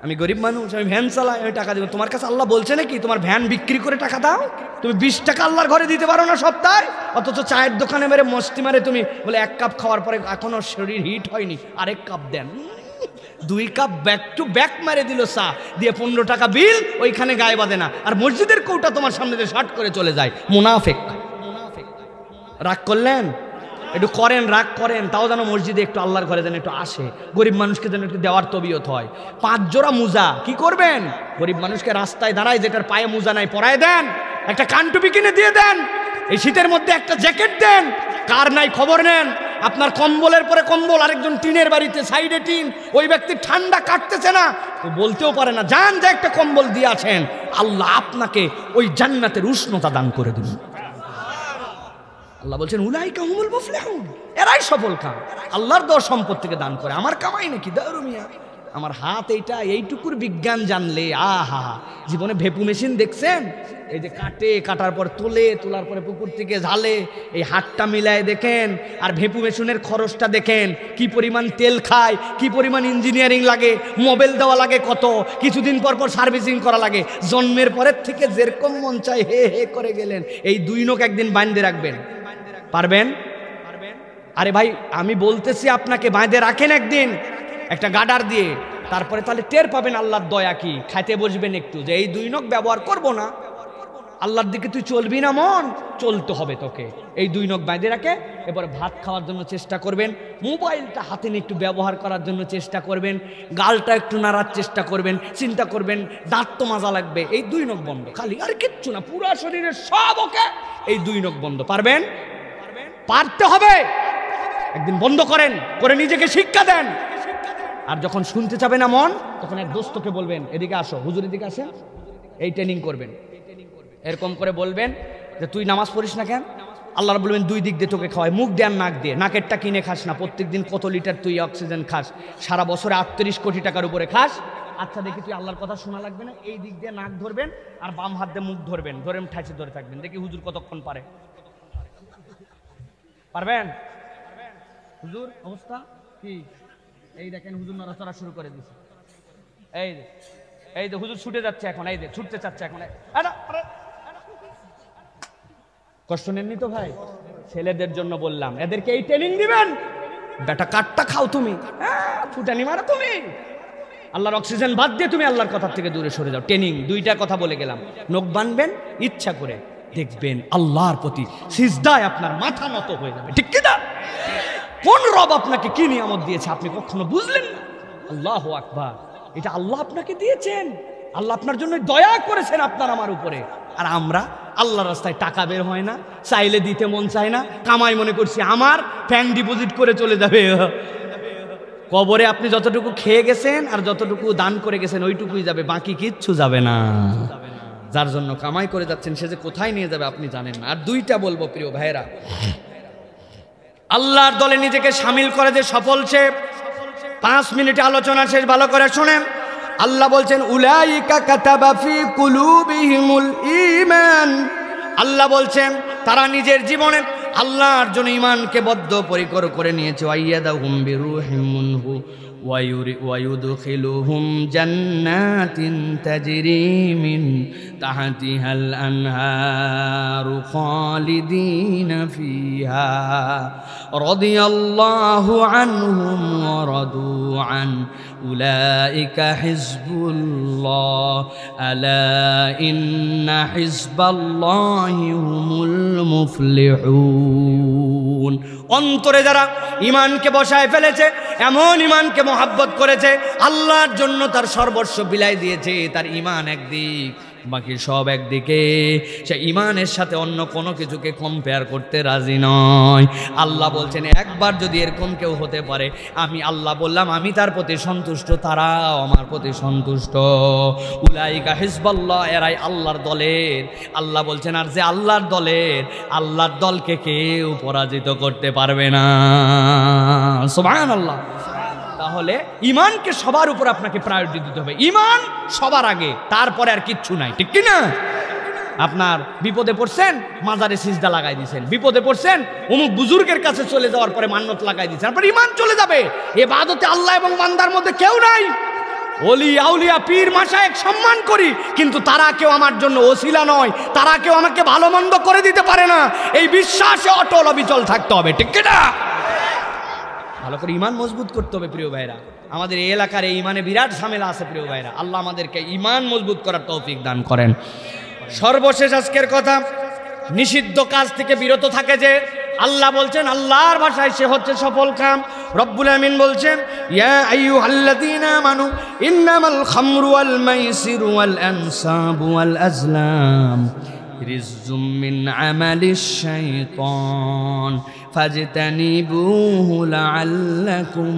আমি গরিব মানুষ, আমি ভ্যান চালাই, আমি টাকা দেবো। তোমার কাছে আল্লাহ বলছে নাকি তোমার ভ্যান বিক্রি করে টাকা দাও? তুমি 20 টাকা আল্লাহর ঘরে দিতে পারো না সপ্তাহে? অথচ চায়ের দোকানে মেরে মস্তি মারে তুমি বলে 1 কাপ খাওয়ার পরে এখনো শরীর হিট হয়নি, আরেক কাপ দেন। 2 কাপ ব্যাক টু ব্যাক মারে দিল চা দিয়ে, 15 টাকা বিল, ওইখানে গায়ে বাঁধে না। আর মসজিদের কৌটা তোমার সামনে দিয়ে শার্ট করে চলে যায়। মুনাফিক। রাগ করলেন? একটু করেন, রাগ করেন, তাও যেন মসজিদে একটু আল্লাহর ঘরে যেন একটু আসে, গরিব মানুষকে যেন একটু দেওয়ার তবিয়ত হয়। 5 জোড়া মোজা কি করবেন? গরিব মানুষকে রাস্তায় দাঁড়ায় যেটার পায়ে মোজা নাই পরায় দেন, একটা কানটুপি কিনে দিয়ে দেন, এই শীতের মধ্যে একটা জ্যাকেট দেন। কার নাই খবর নেন, আপনার কম্বলের পরে কম্বল, আরেকজন টিনের বাড়িতে সাইডে টিন, ওই ব্যক্তি ঠান্ডা কাটতেছে না, তো বলতেও পারে না, যান যে একটা কম্বল দিয়ে আছেন, আল্লাহ আপনাকে ওই জান্নাতের উষ্ণতা দান করে দিন। আল্লাহ বলছেন উলাইকা হুমুল মুফলিহুন, এরাই সফল কাম। আল্লাহর দেওয়া সম্পত্তিকে দান করে, আমার কামাই নাকি দারু মিয়া, আমার হাত এইটা, এইটুকুর বিজ্ঞান জানলে আহা। জীবনে ভেপু মেশিন দেখছেন? এই যে কাটে, কাটার পর তোলে, তোলার পরে পুকুর থেকে ঝালে, এই হাতটা মিলায় দেখেন, আর ভেপু মেশিনের খরচটা দেখেন, কি পরিমাণ তেল খায়, কি পরিমাণ ইঞ্জিনিয়ারিং লাগে, মোবাইল দেওয়া লাগে কত, কিছুদিন পর পর সার্ভিসিং করা লাগে। জন্মের পরের থেকে যেরকম মন চায় হে হে করে গেলেন, এই 2 নখ একদিন বাঁধে রাখবেন, পারবেন? আরে ভাই আমি বলতেছি আপনাকে, বাঁধে রাখেন একদিন একটা গাডার দিয়ে, তারপরে তাহলে টের পাবেন আল্লাহর দয়া কি। খাইতে বসবেন একটু, যে এই 2 নখ ব্যবহার করব না, আল্লাহর দিকে তুই চলবি না মন, চলতে হবে তোকে। এই 2 নখ বাঁধে রাখে এবারে ভাত খাওয়ার জন্য চেষ্টা করবেন, মোবাইলটা হাতে নিয়ে একটু ব্যবহার করার জন্য চেষ্টা করবেন, গালটা একটু নাড়ার চেষ্টা করবেন, চিন্তা করবেন দাঁত তো মাজা লাগবে, এই 2 নখ বন্ধ, খালি আর কিচ্ছু না, পুরো শরীরের সব ওকে, এই 2 নখ বন্ধ। পারবেন? পারতে হবে। একদিন বন্ধ করেন, করে নিজেকে শিক্ষা দেন। আর যখন শুনতে চাবে না মন, তখন এক দোস্তকে বলবেন এদিকে আসো, হুজুর এদিকে আসেন, এই ট্রেনিং করবেন। এরকম করে বলবেন যে তুই নামাজ পড়িস না কেন? আল্লাহ বলবেন 2 দিক দিয়ে তোকে খাওয়ায়, মুখ দিয়ে আর নাক দিয়ে। নাকেরটা কিনে খাস না, প্রত্যেকদিন কত লিটার তুই অক্সিজেন খাস, সারা বছরে 38 কোটি টাকার উপরে খাস। আচ্ছা দেখি তুই আল্লাহর কথা শোনা লাগবে না, এই দিক দিয়ে নাক ধরবেন আর বাম হাত দিয়ে মুখ ধরবেন, ধরে ঠাইছে ধরে থাকবেন, দেখি হুজুর কতক্ষণ পারে। পারবেন? হুজুর অবস্থা কি? এই দেখেন হুজুর নড়াচড়া শুরু করে দিয়েছে, এই যে হুজুর ছুটে যাচ্ছে এখন, এই যে ছুটতে চাচ্ছে এখন। কষ্ট নেননি তো ভাই? ছেলেদের জন্য বললাম, এদেরকে এই ট্রেনিং দিবেন। বেটা কাটটা খাও তুমি, ফুটানি মারো তুমি, আল্লাহর অক্সিজেন বাদ দিয়ে তুমি আল্লাহর কথা থেকে দূরে সরে যাও। ট্রেনিং 2টা কথা বলে গেলাম, নখ বানবেন ইচ্ছা করে, দেখবেন আল্লাহর প্রতি সিজদায় আপনার মাথা নত হয়ে যাবে, ঠিক কিনা? কোন রব আপনাকে কি নিয়ামত দিয়েছে আপনি কখনো বুঝলেন না? আল্লাহু আকবার, এটা আল্লাহ আপনাকে দিয়েছেন, আল্লাহ আপনার জন্য দয়া করেছেন আপনার আমার উপরে। আর আমরা আল্লাহর রাস্তায় টাকা বের হয় না, চাইলে দিতে মন চায় না, কামাই মনে করছি আমার, ব্যাংক ডিপোজিট করে চলে যাবে। কবরে আপনি যতটুকু খেয়ে গেছেন আর যতটুকু দান করে গেছেন ওইটুকুই যাবে, বাকি কিচ্ছু যাবে না। যার জন্য কামাই করে যাচ্ছেন সে যে কোথায় নিয়ে যাবে আপনি জানেন না। আর 2টা বলবো প্রিয় ভাইরা, আল্লাহর দলে নিজেকে শামিল করে যে সফল সে, 5 মিনিটে আলোচনা শেষ, ভালো করে শুনেন। আল্লাহ বলছেন উলাইকা কাতাবা ফি কুলুবিহিমুল ঈমান, আল্লাহ বলছেন তারা নিজের জীবনে আল্লাহর জন্য ঈমানকে বদ্ধপরিকর করে নিয়েছে। ওয়াইয়াদাহুম বিরূহিম মিনহু ওয়ায়ুদখিলুহুম জান্নাতিন তাজরি মিন তাহতিহাল আনহারু খালিদিনা ফিহা রাদিয়াল্লাহু আনহুম ওয়া রাদু আন উলাইকা হিজবুল্লাহ আলা ইন্না হিজবাল্লাহি হুমুল মুফলিহুন। অন্তরে যারা ঈমানকে বসায় ফেলেছে, এমন ঈমানকে মহাব্বত করেছে, আল্লাহর জন্য তার সর্বস্ব বিলাই দিয়েছে, তার ঈমান একদিক বাকি সব একদিকে, সে ঈমানের সাথে অন্য কোনো কিছুকে কম্পেয়ার করতে রাজি নয়। আল্লাহ বলছেন একবার যদি এরকম কেউ হতে পারে, আমি আল্লাহ বললাম আমি তার প্রতি সন্তুষ্ট, তারাও আমার প্রতি সন্তুষ্ট। উলাইকা হিজবাল্লাহ, এরাই আল্লাহর দলের। আল্লাহ বলছেন আর যে আল্লাহর দলের, আল্লাহর দলকে কেউ পরাজিত করতে পারবে না। সুবহানাল্লাহ। তাহলে ইমানকে সবার উপর আপনাকে প্রায়োরিটি দিতে হবে। ইমান সবার আগে, তারপরে আর কিচ্ছু নাই, ঠিক কি না? আপনার বিপদে পড়ছেন, মাজারে সিজদা লাগাই দিয়েছেন, বিপদে পড়ছেন অমুক বুজুর্গের কাছে চলে যাওয়ার পরে মান্নত লাগাই দিয়েছেন, তারপর ইমান চলে যাবে। ইবাদতে আল্লাহ এবং বান্দার মধ্যে কেউ নাই। ওলি আউলিয়া পীর মাশায়েখ সম্মান করি, কিন্তু তারা কেউ আমার জন্য ওসিলা নয়, তারা কেউ আমাকে ভালো মন্দ করে দিতে পারে না। এই বিশ্বাসে অটল অবিচল থাকতে হবে, ঠিক কি না? ভালো করে ইমান মজবুত করতে হবে প্রিয় ভাইরা। আমাদের এই এলাকার এই ইমানে বিরাট ঝামেলা আছে প্রিয় ভাইরা। আল্লাহ আমাদেরকে ইমান মজবুত করার তৌফিক দান করেন। সর্বশেষ আজকের কথা, নিষিদ্ধ কাজ থেকে বিরত থাকে যে আল্লাহ বলছেন, আল্লাহর ভাষায় সে হচ্ছে সফল কাম। রব্বুল আমিন বলছেন, ইয়া আইয়ুহাল্লাযীনা আমানু ইন্নামাল খামরু ওয়াল মাইসিরু ওয়াল আনসাবু ওয়াল আজলাম রিজজুম মিন আমালিশ শাইতান ফাজতানিবুহু লাআল্লাকুম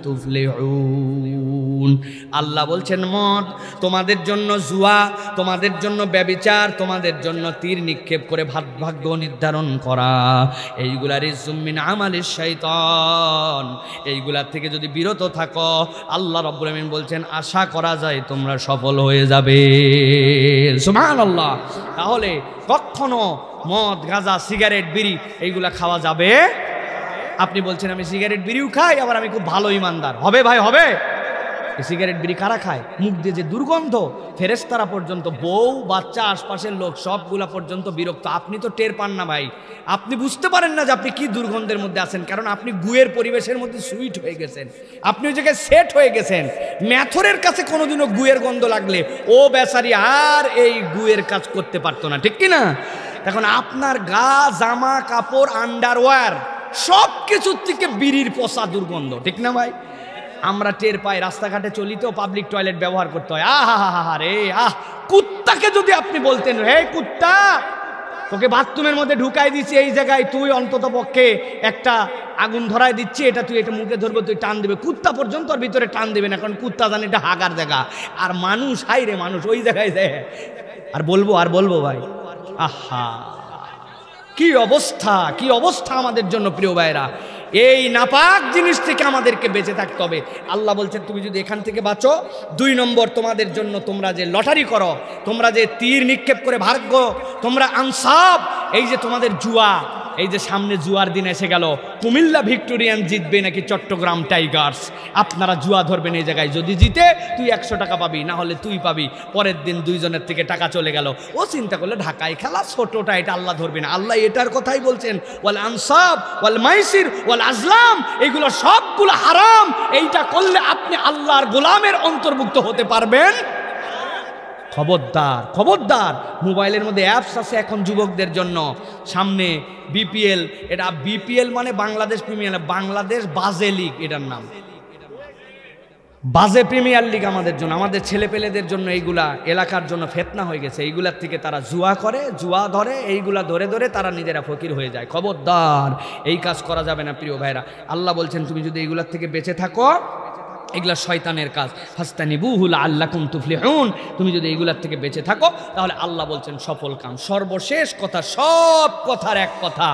তুফলিহুন। আল্লাহ বলছেন, মদ তোমাদের জন্য জুয়া, তোমাদের জন্য ব্যভিচার, তোমাদের জন্য তীর নিক্ষেপ করে ভাগ্য নির্ধারণ করা, এইগুলা রিজজুম মিন আমালিশ শাইতান, এইগুলার থেকে যদি বিরত থাকো, আল্লাহ রাব্বুল আমিন বলছেন আশা করা যায় তোমরা সফল হয়ে যাবে। সুবহানাল্লাহ। তাহলে কখনো মদ, গাঁজা, সিগারেট, বিড়ি এইগুলা খাওয়া যাবে? আপনি বলছেন আমি সিগারেট বিড়িও খাই, আবার আমি খুব ভালো ইমানদার। হবে ভাই, হবে? সিগারেট বিড়ি কারা খায়? মুখ দিয়ে যে দুর্গন্ধ, ফেরেশতারা পর্যন্ত, বউ বাচ্চা আশপাশের লোক সবগুলা পর্যন্ত বিরক্ত। আপনি তো টের পান না ভাই, আপনি বুঝতে পারেন না যে আপনি কি দুর্গন্ধের মধ্যে আছেন, কারণ আপনি গুয়ের পরিবেশের মধ্যে সুইট হয়ে গেছেন, আপনি ওই জায়গায় সেট হয়ে গেছেন। ম্যাথরের কাছে কোনোদিনও গুয়ের গন্ধ লাগলে ও বেচারি আর এই গুয়ের কাজ করতে পারতো না, ঠিক কি না? এখন আপনার গা, জামা কাপড়, আন্ডারওয়্যার সব কিছুর থেকে বিড়ির পচা দুর্গন্ধ, ঠিক না ভাই? আমরা টের পাই, রাস্তাঘাটে চলিতেও পাবলিক টয়লেট ব্যবহার করতে হয়। আহা রে আহ, কুত্তাকে যদি আপনি বলতেন, হে কুত্তা, তোকে বাথরুমের মধ্যে ঢুকাই দিচ্ছি এই জায়গায়, তুই অন্তত পক্ষে একটা আগুন ধরাই দিচ্ছি, এটা তুই এটা মুখে ধরবো, তুই টান দেবে, কুত্তা পর্যন্ত ওর ভিতরে টান দেবে না, কারণ কুত্তা জানে এটা হাগার জায়গা। আর মানুষ, হাই রে মানুষ, ওই জায়গায় যায়। আর বলবো ভাই, আহা কি অবস্থা, কি অবস্থা আমাদের জন্য প্রিয় ভাইরা। এই নাপাক জিনিস থেকে আমাদেরকে বেঁচে থাকতে হবে। আল্লাহ বলছেন তুমি যদি এখান থেকে বাঁচো, 2 নম্বর তোমাদের জন্য, তোমরা যে লটারি করো, তোমরা যে তীর নিক্ষেপ করে ভাগ্য, তোমরা আনসাব, এই যে তোমাদের জুয়া, এই যে সামনে জুয়ার দিন এসে গেল, কুমিল্লা ভিক্টোরিয়ান জিতবে নাকি চট্টগ্রাম টাইগার্স, আপনারা জুয়া ধরবেন এই জায়গায়, যদি জিতে তুই 100 টাকা পাবি, না হলে তুই পাবি। পরের দিন 2 জনের থেকে টাকা চলে গেল। ও চিন্তা করলে ঢাকায় খেলা, ছোটটা, এটা আল্লাহ ধরবে না। আল্লাহ এটার কথাই বলছেন, ওয়াল আনসাব ওয়াল মাইসির ওয়াল আজলাম, এগুলো সবগুলো হারাম। এইটা করলে আপনি আল্লাহর গোলামের অন্তর্ভুক্ত হতে পারবেন। খবরদার, খবরদার। মোবাইলের মধ্যে অ্যাপস আছে এখন যুবকদের জন্য, সামনে বিপিএল, এটা বিপিএল মানে বাংলাদেশ প্রিমিয়ার, বাংলাদেশ বাজে লিগ, এটার নাম বাজে প্রিমিয়ার লিগ। আমাদের জন্য, আমাদের ছেলেপেলেদের জন্য এইগুলা এলাকার জন্য ফেতনা হয়ে গেছে। এইগুলার থেকে তারা জুয়া করে, জুয়া ধরে, এইগুলা ধরে ধরে তারা নিজেরা ফকির হয়ে যায়। খবরদার, এই কাজ করা যাবে না প্রিয় ভাইরা। আল্লাহ বলছেন তুমি যদি এইগুলার থেকে বেঁচে থাকো, এগুলা শয়তানের কাজ, ফাস্তানিবুহু লাআল্লাকুম তুফলিহুন, তুমি যদি এইগুলার থেকে বেঁচে থাকো তাহলে আল্লাহ বলছেন সফল কাম। সর্বশেষ কথা, সব কথার এক কথা,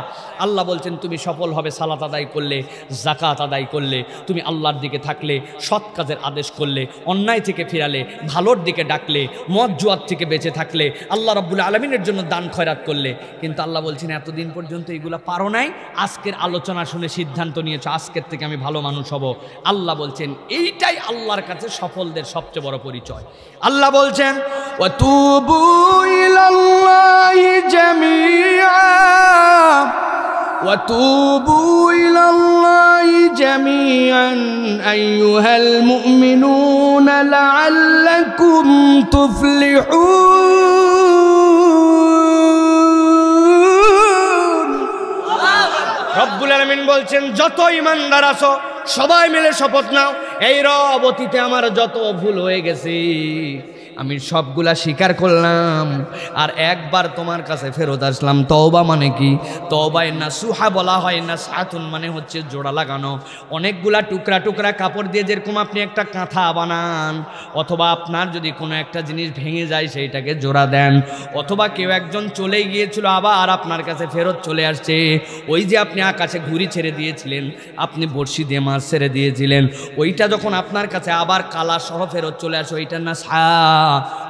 আল্লাহ বলছেন তুমি সফল হবে সালাত আদায় করলে, যাকাত আদায় করলে, তুমি আল্লাহর দিকে থাকলে, সৎ কাজের আদেশ করলে, অন্যায় থেকে ফিরালে, ভালোর দিকে ডাকলে, মদ জুয়ার থেকে বেঁচে থাকলে, আল্লাহ রাব্বুল আলামিনের জন্য দান খয়রাত করলে। কিন্তু আল্লাহ বলছেন এতদিন পর্যন্ত এইগুলা পারো নাই, আজকের আলোচনা শুনে সিদ্ধান্ত নিয়েছো আজকের থেকে আমি ভালো মানুষ হব। আল্লাহ বলছেন এইটাই আল্লাহর কাছে সফলদের সবচেয়ে বড় পরিচয়। আল্লাহ বলছেন ওয়াতুবু ইলাল্লাহি জামিআ ওয়াতুবু ইলাল্লাহি জামিআন আইয়ুহাল মুমিনুনা লাআল্লাকুম তুফলিহুন। রব্বুল আলামিন বলছেন যত ঈমানদার আছো সবাই মিলে শপথ নাও, এই রব অতীতে আমার যত ভুল হয়ে গেছে, আমি সবগুলা স্বীকার করলাম আর একবার তোমার কাছে ফেরত আসলাম। তওবা মানে কি? তওবায়ে নাসুহা বলা হয়। নাসহাতুন মানে হচ্ছে জোড়া লাগানো। অনেকগুলা টুকরা টুকরা কাপড় দিয়ে যেরকম আপনি একটা কাঁথা বানান, অথবা আপনার যদি কোনো একটা জিনিস ভেঙে যায় সেইটাকে জোড়া দেন, অথবা কেউ একজন চলে গিয়েছিল আবার আপনার কাছে ফেরত চলে আসছে, ওই যে আপনি আকাশে ঘুড়ি ছেড়ে দিয়েছিলেন, আপনি বড়শি দিয়ে মাছ ছেড়ে দিয়েছিলেন, ওইটা যখন আপনার কাছে আবার কালা সহ ফেরত চলে আসে, ওইটা নাসহা,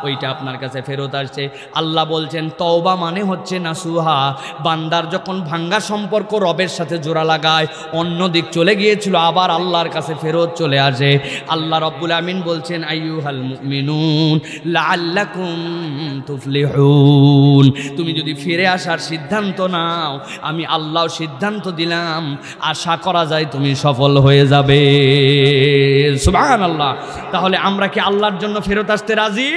ওইটা আপনার কাছে ফেরত আসছে। আল্লাহ বলছেন তওবা মানে হচ্ছে নাসুহা। বান্দার যখন ভাঙ্গা সম্পর্ক রবের সাথে জোড়া লাগায়, অন্য দিক চলে গিয়েছিল আবার আল্লাহর কাছে ফেরত চলে আসে। আল্লাহ রব্বুল আমিন বলছেন আইয়ুহাল মুমিনুন লাআল্লাকুম তুফলিহুন, তুমি যদি ফিরে আসার সিদ্ধান্ত নাও, আমি আল্লাহ সিদ্ধান্ত দিলাম, আশা করা যায় তুমি সফল হয়ে যাবে। সুবহানাল্লাহ। তাহলে আমরা কি আল্লাহর জন্য ফেরত আসতে রাজি?